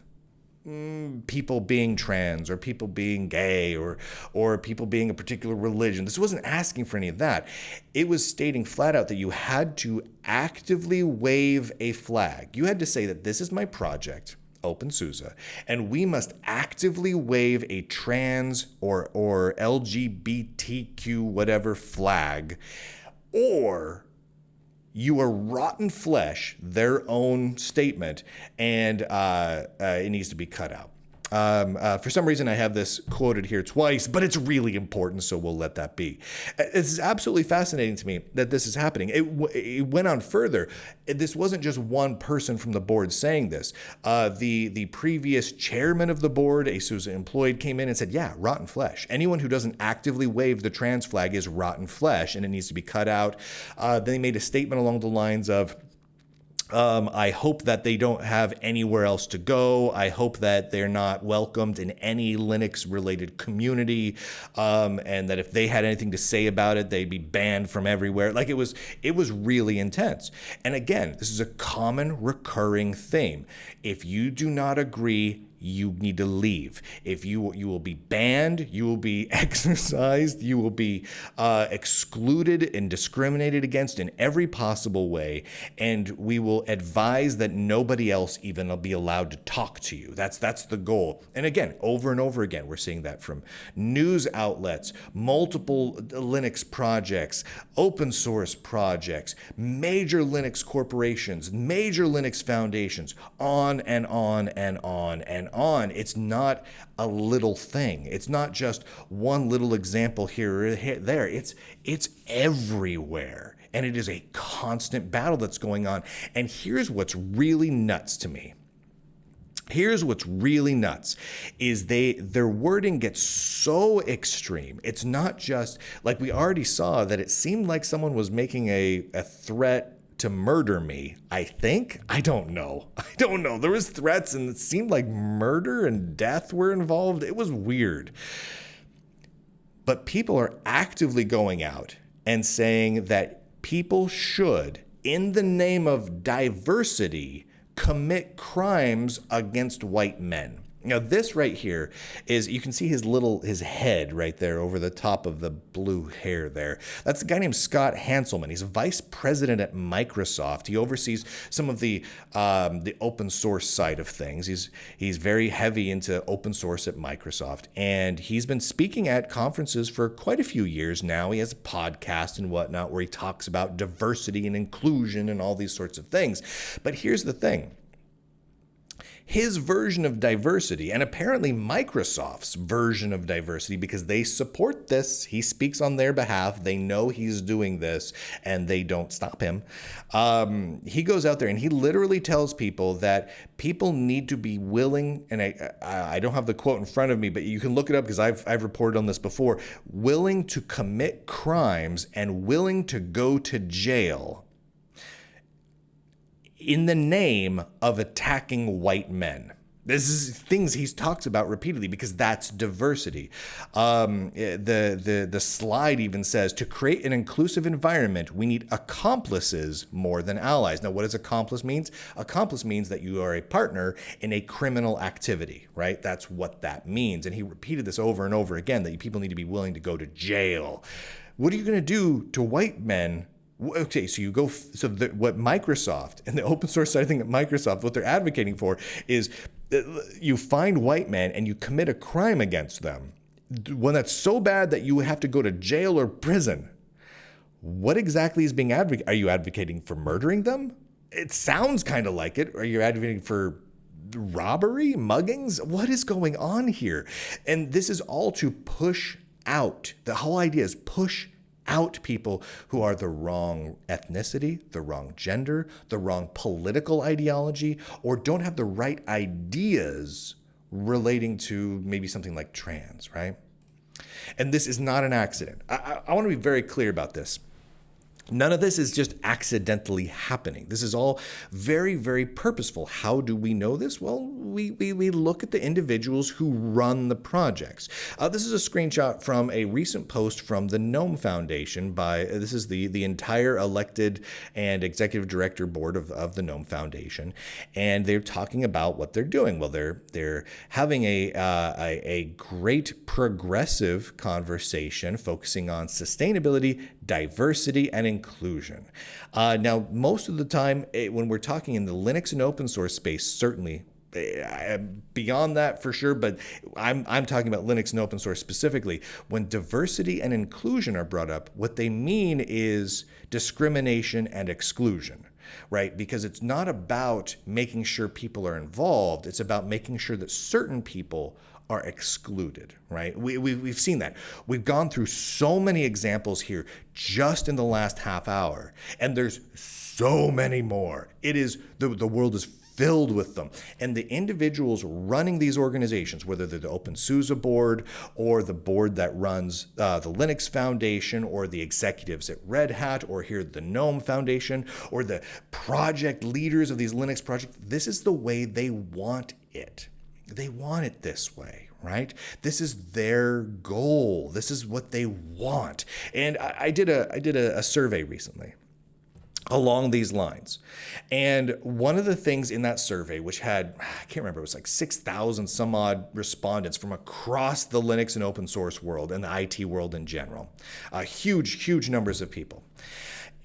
people being trans or people being gay or people being a particular religion. This wasn't asking for any of that. It was stating flat out that you had to actively wave a flag. You had to say that this is my project, OpenSUSE, and we must actively wave a trans or LGBTQ whatever flag, or you are rotten flesh, their own statement, and it needs to be cut out. For some reason, I have this quoted here twice, but it's really important, so we'll let that be. It's absolutely fascinating to me that this is happening. It went on further. This wasn't just one person from the board saying this. The previous chairman of the board, a SUSE employee, came in and said, yeah, rotten flesh. Anyone who doesn't actively wave the trans flag is rotten flesh, and it needs to be cut out. Then they made a statement along the lines of, I hope that they don't have anywhere else to go. I hope that they're not welcomed in any Linux-related community, and that if they had anything to say about it, they'd be banned from everywhere. Like, it was really intense. And again, this is a common recurring theme. If you do not agree, you need to leave. If you will be banned, you will be exercised, you will be excluded and discriminated against in every possible way, and we will advise that nobody else even will be allowed to talk to you. That's the goal. And again, over and over again, we're seeing that from news outlets, multiple Linux projects, open source projects, major Linux corporations, major Linux foundations, on and on and on and on. It's not a little thing. It's not just one little example here or there. It's everywhere. And it is a constant battle that's going on. And here's what's really nuts to me. Here's what's really nuts is their wording gets so extreme. It's not just like we already saw that it seemed like someone was making a threat to murder me, I think. I don't know. There was threats and it seemed like murder and death were involved. It was weird. But people are actively going out and saying that people should, in the name of diversity, commit crimes against white men. Now, this right here is, you can see his head right there over the top of the blue hair there. That's a guy named Scott Hanselman. He's vice president at Microsoft. He oversees some of the open source side of things. He's very heavy into open source at Microsoft, and he's been speaking at conferences for quite a few years now. He has a podcast and whatnot where he talks about diversity and inclusion and all these sorts of things. But here's the thing. His version of diversity, and apparently Microsoft's version of diversity, because they support this, he speaks on their behalf, they know he's doing this, and they don't stop him. He goes out there and he literally tells people that people need to be willing, and I don't have the quote in front of me, but you can look it up because I've reported on this before, willing to commit crimes and willing to go to jail in the name of attacking white men. This is things he talks about repeatedly because that's diversity. The slide even says, to create an inclusive environment, we need accomplices more than allies. Now, what does accomplice means? Accomplice means that you are a partner in a criminal activity, right? That's what that means. And he repeated this over and over again, that people need to be willing to go to jail. What are you going to do to white men? Okay, so what Microsoft and the open source side thing at Microsoft, what they're advocating for is you find white men and you commit a crime against them, one that's so bad that you have to go to jail or prison. What exactly is being advocated? Are you advocating for murdering them? It sounds kind of like it. Are you advocating for robbery, muggings? What is going on here? And this is all to push out. The whole idea is push out people who are the wrong ethnicity, the wrong gender, the wrong political ideology, or don't have the right ideas relating to maybe something like trans, right? And this is not an accident. I want to be very clear about this. None of this is just accidentally happening. This is all very, very purposeful. How do we know this? Well, we look at the individuals who run the projects. This is a screenshot from a recent post from the GNOME Foundation this is the entire elected and executive director board of the GNOME Foundation. And they're talking about what they're doing. Well, they're having a great progressive conversation focusing on sustainability, diversity, and inclusion. Now, most of the time, when we're talking in the Linux and open source space, certainly, beyond that for sure, but I'm talking about Linux and open source specifically. When diversity and inclusion are brought up, what they mean is discrimination and exclusion, right? Because it's not about making sure people are involved. It's about making sure that certain people are excluded, right? We've seen that. We've gone through so many examples here just in the last half hour, and there's so many more. It is, the world is filled with them. And the individuals running these organizations, whether they're the OpenSUSE board or the board that runs the Linux Foundation, or the executives at Red Hat, or here the GNOME Foundation, or the project leaders of these Linux projects, this is the way they want it. They want it this way, right? This is their goal. This is what they want. And I did a survey recently along these lines. And one of the things in that survey, which had, I can't remember, it was like 6,000 some odd respondents from across the Linux and open source world and the IT world in general, huge numbers of people.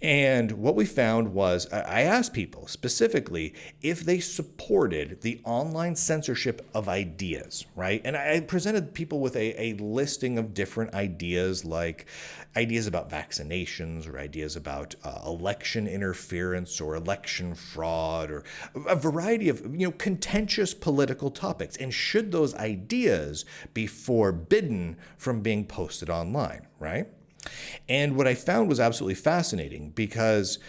And what we found was, I asked people specifically if they supported the online censorship of ideas, right? And I presented people with a listing of different ideas, like ideas about vaccinations, or ideas about election interference or election fraud, or a variety of contentious political topics. And should those ideas be forbidden from being posted online, right? And what I found was absolutely fascinating, because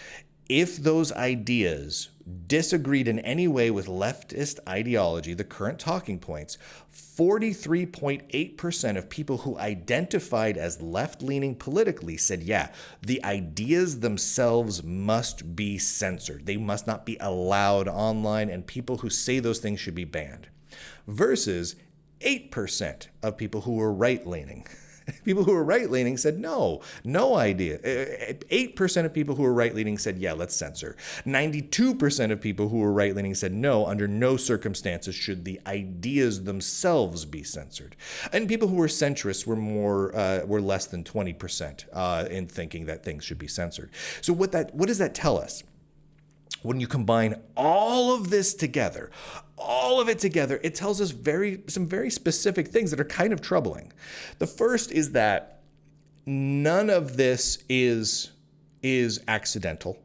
if those ideas disagreed in any way with leftist ideology, the current talking points, 43.8% of people who identified as left-leaning politically said, yeah, the ideas themselves must be censored. They must not be allowed online, and people who say those things should be banned. Versus 8% of people who were right-leaning. People who are right-leaning said no idea. 8% of people who are right-leaning said, yeah, let's censor. 92% of people who were right-leaning said no, under no circumstances should the ideas themselves be censored. And people who were centrists were less than 20% in thinking that things should be censored. So what does that tell us? When you combine all of this together, it tells us some very specific things that are kind of troubling. The first is that none of this is accidental.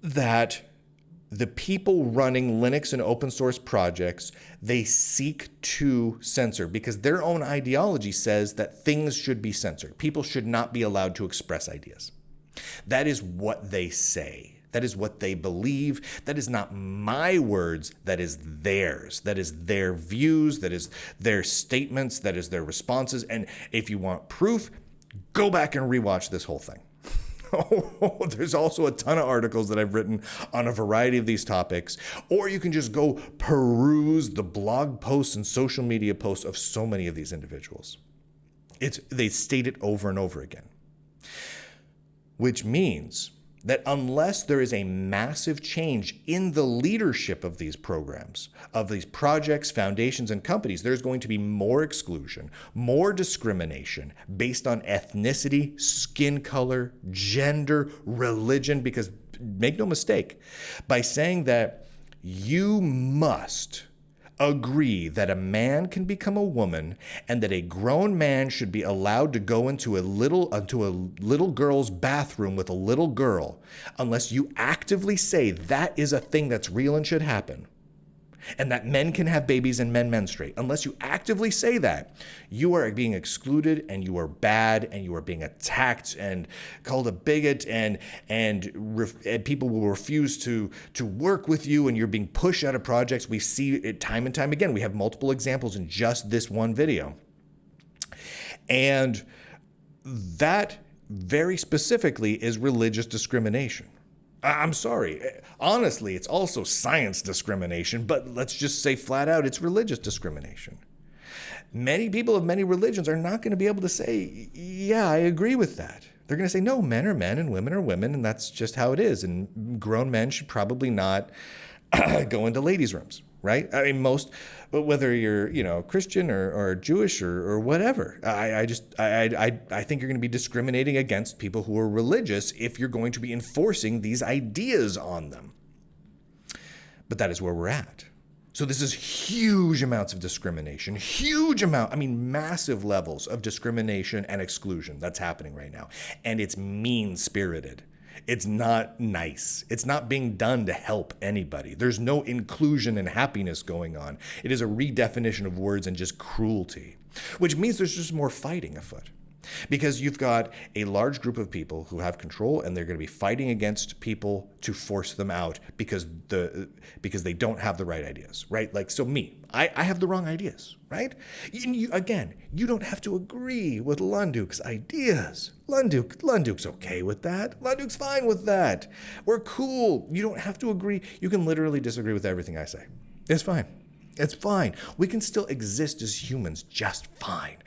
That the people running Linux and open source projects, they seek to censor because their own ideology says that things should be censored. People should not be allowed to express ideas. That is what they say. That is what they believe. That is not my words. That is theirs. That is their views. That is their statements. That is their responses. And if you want proof, go back and rewatch this whole thing. There's also a ton of articles that I've written on a variety of these topics. Or you can just go peruse the blog posts and social media posts of so many of these individuals. They state it over and over again. Which means that unless there is a massive change in the leadership of these programs, of these projects, foundations, and companies, there's going to be more exclusion, more discrimination based on ethnicity, skin color, gender, religion, because make no mistake, by saying that you must agree that a man can become a woman and that a grown man should be allowed to go into a little girl's bathroom with a little girl unless you actively say that is a thing that's real and should happen, and that men can have babies and men menstruate. Unless you actively say that, you are being excluded and you are bad and you are being attacked and called a bigot and people will refuse to work with you and you're being pushed out of projects. We see it time and time again. We have multiple examples in just this one video. And that very specifically is religious discrimination. I'm sorry. Honestly, it's also science discrimination, but let's just say flat out, it's religious discrimination. Many people of many religions are not going to be able to say, yeah, I agree with that. They're going to say, no, men are men and women are women, and that's just how it is. And grown men should probably not go into ladies' rooms, right? I mean, whether you're, Christian or Jewish or whatever, I think you're going to be discriminating against people who are religious if you're going to be enforcing these ideas on them. But that is where we're at. So this is huge amounts of discrimination, massive levels of discrimination and exclusion that's happening right now. And it's mean-spirited. It's not nice. It's not being done to help anybody. There's no inclusion and happiness going on. It is a redefinition of words and just cruelty, which means there's just more fighting afoot. Because you've got a large group of people who have control and they're going to be fighting against people to force them out because they don't have the right ideas, right? Like, so me, I have the wrong ideas, right? You don't have to agree with Lunduke's ideas. Lunduke's okay with that. Lunduke's fine with that. We're cool. You don't have to agree. You can literally disagree with everything I say. It's fine. It's fine. We can still exist as humans just fine.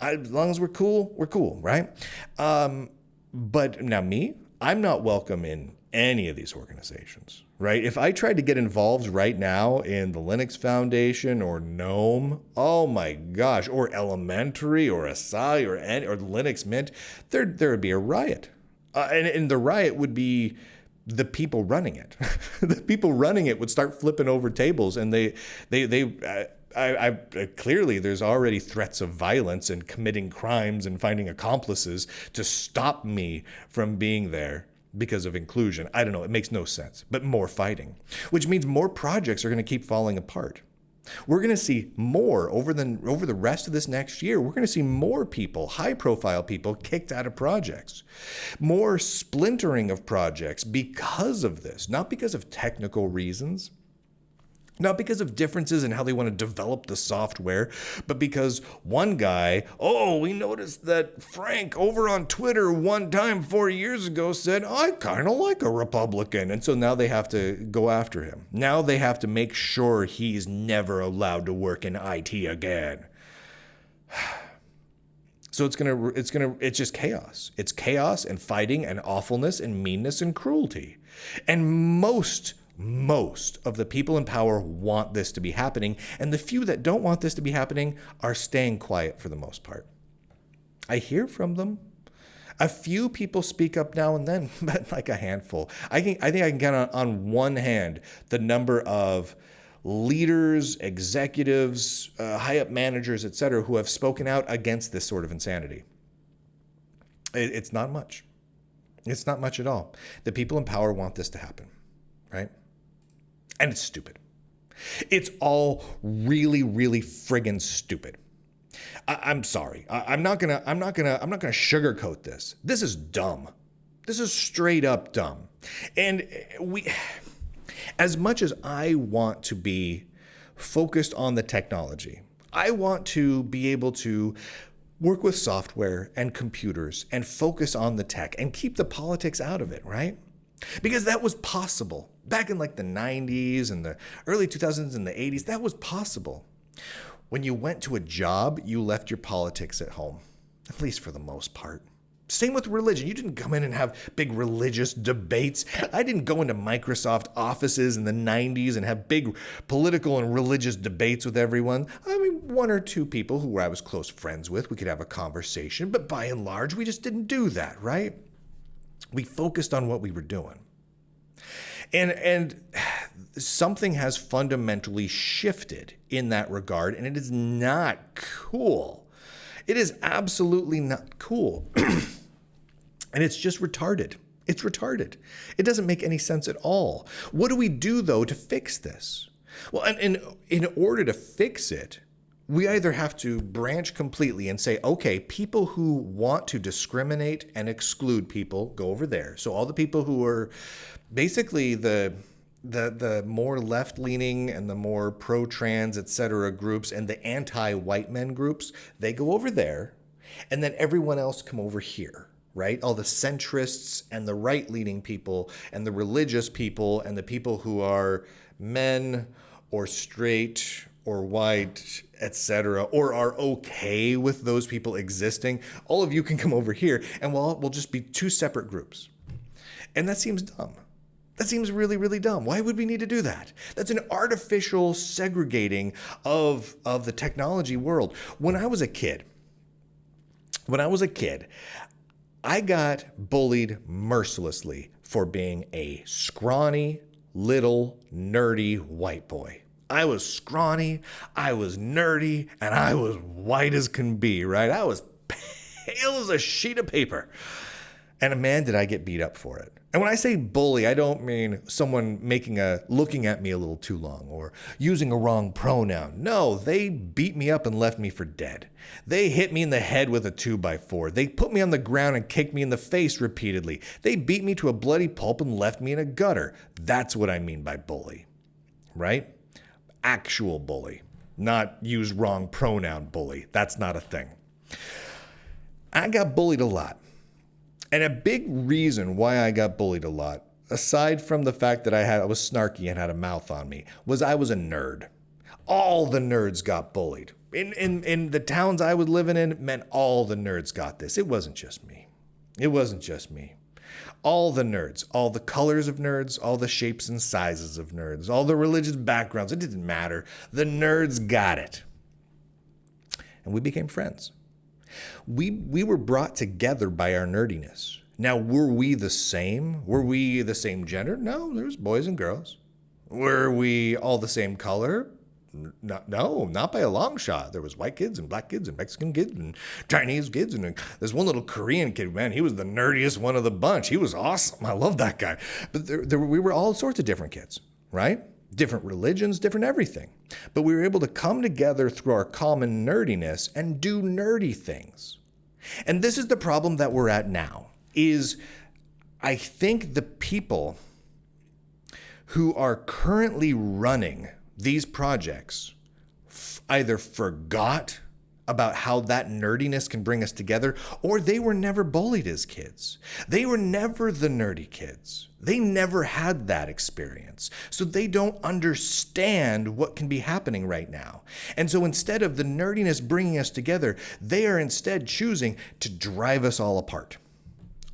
As long as we're cool, right? But now me, I'm not welcome in any of these organizations, right? If I tried to get involved right now in the Linux Foundation or GNOME, oh my gosh, or Elementary or Asai or Linux Mint, there would be a riot. And the riot would be the people running it. The people running it would start flipping over tables, and clearly there's already threats of violence and committing crimes and finding accomplices to stop me from being there because of inclusion. I don't know. It makes no sense. But more fighting, which means more projects are going to keep falling apart. We're going to see more over the rest of this next year. We're going to see more people, high-profile people, kicked out of projects. More splintering of projects because of this, not because of technical reasons, not because of differences in how they want to develop the software, but because one guy, we noticed that Frank over on Twitter one time 4 years ago said, I kind of like a Republican. And so now they have to go after him. Now they have to make sure he's never allowed to work in IT again. So it's just chaos. It's chaos and fighting and awfulness and meanness and cruelty. And most of the people in power want this to be happening. And the few that don't want this to be happening are staying quiet for the most part. I hear from them. A few people speak up now and then, but like a handful. I think I can count on one hand the number of leaders, executives, high-up managers, etc., who have spoken out against this sort of insanity. It's not much. It's not much at all. The people in power want this to happen, right? And it's stupid. It's all really, really friggin' stupid. I'm sorry. I'm not gonna sugarcoat this. This is dumb. This is straight up dumb. And as much as I want to be focused on the technology, I want to be able to work with software and computers and focus on the tech and keep the politics out of it, right? Because that was possible. Back in like the 90s and the early 2000s and the 80s, that was possible. When you went to a job, you left your politics at home, at least for the most part. Same with religion. You didn't come in and have big religious debates. I didn't go into Microsoft offices in the 90s and have big political and religious debates with everyone. I mean, one or two people who I was close friends with, we could have a conversation, but by and large, we just didn't do that, right? We focused on what we were doing. And something has fundamentally shifted in that regard, and it is not cool. It is absolutely not cool. And it's just retarded. It's retarded. It doesn't make any sense at all. What do we do, though, to fix this? Well, and in order to fix it, we either have to branch completely and say, okay, people who want to discriminate and exclude people, go over there. So all the people who are basically the more left-leaning and the more pro-trans, et cetera, groups and the anti-white men groups, they go over there, and then everyone else come over here, right? All the centrists and the right-leaning people and the religious people and the people who are men or straight or white, et cetera, or are okay with those people existing, all of you can come over here, and we'll just be two separate groups. And that seems dumb. That seems really, really dumb. Why would we need to do that? That's an artificial segregating of the technology world. When I was a kid, I got bullied mercilessly for being a scrawny, little, nerdy white boy. I was scrawny, I was nerdy, and I was white as can be, right? I was pale as a sheet of paper. And man, did I get beat up for it. And when I say bully, I don't mean someone looking at me a little too long or using a wrong pronoun. No, they beat me up and left me for dead. They hit me in the head with a 2x4. They put me on the ground and kicked me in the face repeatedly. They beat me to a bloody pulp and left me in a gutter. That's what I mean by bully, right? Actual bully, not use wrong pronoun bully. That's not a thing. I got bullied a lot. And a big reason why I got bullied a lot, aside from the fact that I was snarky and had a mouth on me, was I was a nerd. All the nerds got bullied. In the towns I was living in, it meant all the nerds got this. It wasn't just me. It wasn't just me. All the nerds, all the colors of nerds, all the shapes and sizes of nerds, all the religious backgrounds, it didn't matter. The nerds got it. And we became friends. We were brought together by our nerdiness. Now, were we the same? Were we the same gender? No, there was boys and girls. Were we all the same color? No, not by a long shot. There was white kids and black kids and Mexican kids and Chinese kids. And there's one little Korean kid, man, he was the nerdiest one of the bunch. He was awesome. I love that guy. But we were all sorts of different kids, right? Different religions, different everything. But we were able to come together through our common nerdiness and do nerdy things. And this is the problem that we're at now, is I think the people who are currently running these projects either forgot about how that nerdiness can bring us together, or they were never bullied as kids. They were never the nerdy kids. They never had that experience. So they don't understand what can be happening right now. And so instead of the nerdiness bringing us together, they are instead choosing to drive us all apart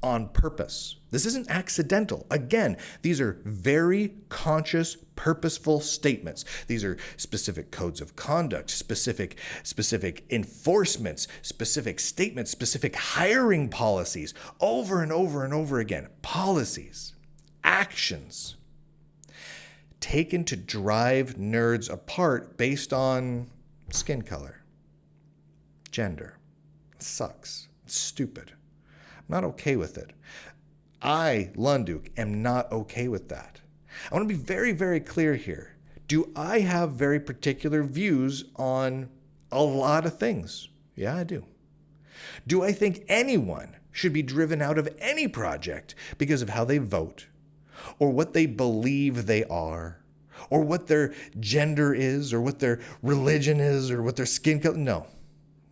on purpose. This isn't accidental. Again, these are very conscious, purposeful statements. These are specific codes of conduct, specific enforcements, specific statements, specific hiring policies, over and over and over again. Policies, actions taken to drive nerds apart based on skin color, gender. It sucks. It's stupid. I'm not okay with it. I, Lunduke, am not okay with that. I want to be very, very clear here. Do I have very particular views on a lot of things? Yeah, I do. Do I think anyone should be driven out of any project because of how they vote, or what they believe they are, or what their gender is, or what their religion is, or what their skin color?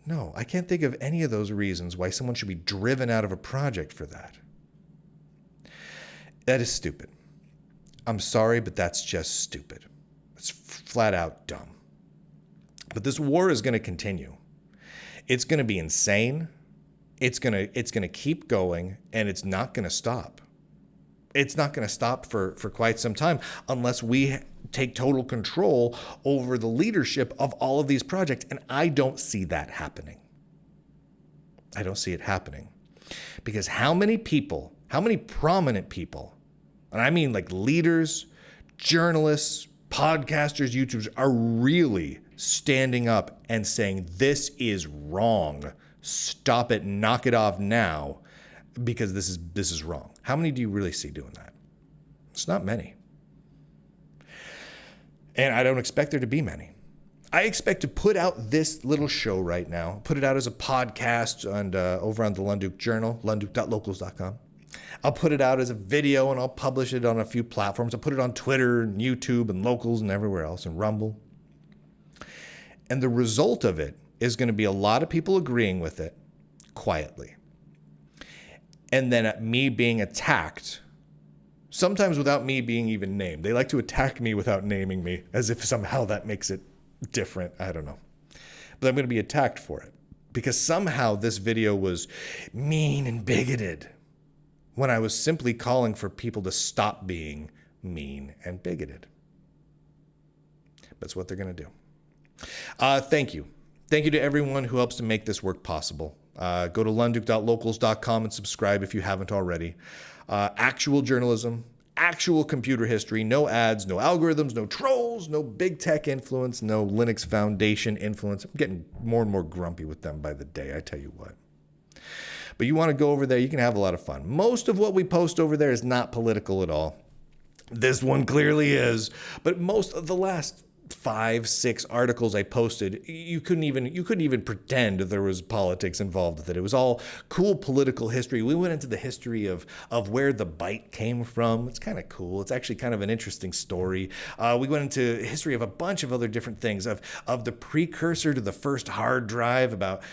No, I can't think of any of those reasons why someone should be driven out of a project for that. That is stupid. I'm sorry, but that's just stupid. It's flat out dumb. But this war is going to continue. It's going to be insane. It's going to keep going, and it's not going to stop. It's not going to stop for quite some time unless we take total control over the leadership of all of these projects. And I don't see that happening. I don't see it happening. Because how many prominent people, and I mean like leaders, journalists, podcasters, YouTubers, are really standing up and saying, this is wrong. Stop it, knock it off now, because this is wrong. How many do you really see doing that? It's not many. And I don't expect there to be many. I expect to put out this little show right now, put it out as a podcast and over on the Lunduke Journal, lunduke.locals.com. I'll put it out as a video, and I'll publish it on a few platforms. I'll put it on Twitter and YouTube and Locals and everywhere else, and Rumble. And the result of it is going to be a lot of people agreeing with it quietly. And then me being attacked, sometimes without me being even named. They like to attack me without naming me, as if somehow that makes it different. I don't know. But I'm going to be attacked for it, because somehow this video was mean and bigoted when I was simply calling for people to stop being mean and bigoted. That's what they're going to do. Thank you. Thank you to everyone who helps to make this work possible. Go to lunduke.locals.com and subscribe if you haven't already. Actual journalism, actual computer history, no ads, no algorithms, no trolls, no big tech influence, no Linux Foundation influence. I'm getting more and more grumpy with them by the day, I tell you what. But you want to go over there, you can have a lot of fun. Most of what we post over there is not political at all. This one clearly is, but most of the last 5-6 articles I posted, you couldn't even pretend there was politics involved with it. It was all cool political history. We went into the history of where the byte came from. It's kind of cool. It's actually kind of an interesting story. We went into history of a bunch of other different things, of the precursor to the first hard drive, about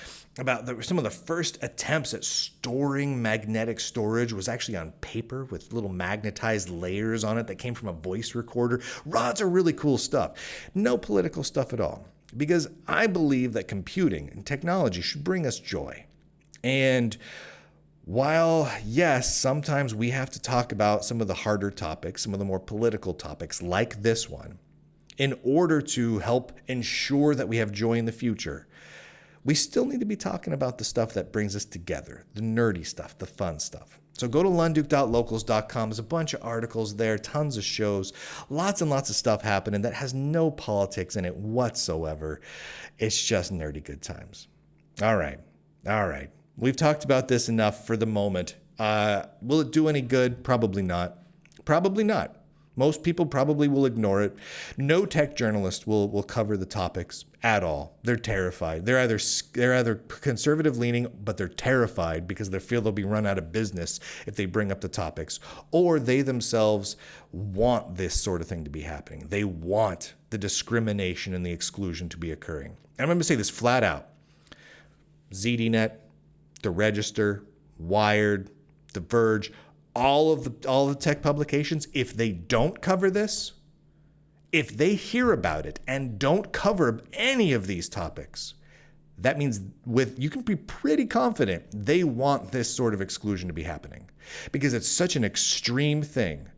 some of the first attempts at storing magnetic storage was actually on paper with little magnetized layers on it that came from a voice recorder. Lots of really cool stuff. No political stuff at all, because I believe that computing and technology should bring us joy. And while, yes, sometimes we have to talk about some of the harder topics, some of the more political topics like this one, in order to help ensure that we have joy in the future, we still need to be talking about the stuff that brings us together, the nerdy stuff, the fun stuff. So go to lunduke.locals.com. There's a bunch of articles there, tons of shows, lots and lots of stuff happening that has no politics in it whatsoever. It's just nerdy good times. All right. We've talked about this enough for the moment. Will it do any good? Probably not. Most people probably will ignore it. No tech journalist will cover the topics at all. They're terrified. They're either conservative leaning, but they're terrified because they feel they'll be run out of business if they bring up the topics, or they themselves want this sort of thing to be happening. They want the discrimination and the exclusion to be occurring. And I'm going to say this flat out. ZDNet, The Register, Wired, The Verge, all of the tech publications, if they don't cover this, if they hear about it and don't cover any of these topics, that means you can be pretty confident they want this sort of exclusion to be happening, because it's such an extreme thing,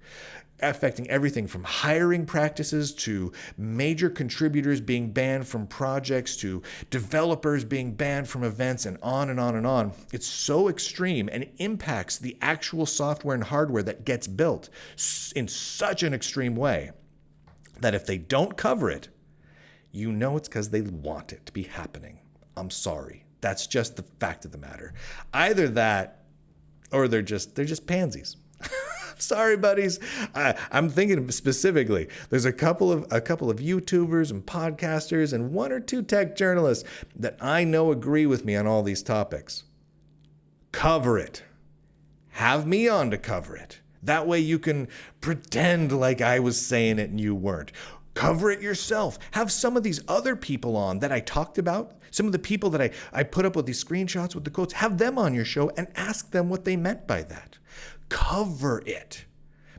affecting everything from hiring practices to major contributors being banned from projects to developers being banned from events, and on and on and on. It's so extreme and impacts the actual software and hardware that gets built in such an extreme way that if they don't cover it, you know it's because they want it to be happening. I'm sorry. That's just the fact of the matter. Either that or they're just pansies. Sorry, buddies. I'm thinking specifically, there's a couple of YouTubers and podcasters and one or two tech journalists that I know agree with me on all these topics. Cover it. Have me on to cover it. That way you can pretend like I was saying it and you weren't. Cover it yourself. Have some of these other people on that I talked about, some of the people that I put up with these screenshots with the quotes, have them on your show and ask them what they meant by that. Cover it,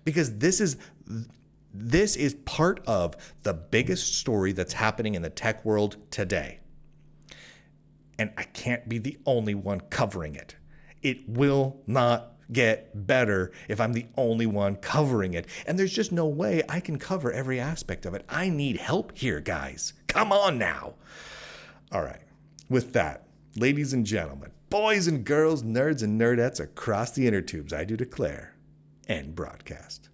because this is part of the biggest story that's happening in the tech world today. And I can't be the only one covering it. It will not get better if I'm the only one covering it. And there's just no way I can cover every aspect of it. I need help here, guys. Come on now. All right. With that, ladies and gentlemen, boys and girls, nerds and nerdettes across the inner tubes, I do declare, end broadcast.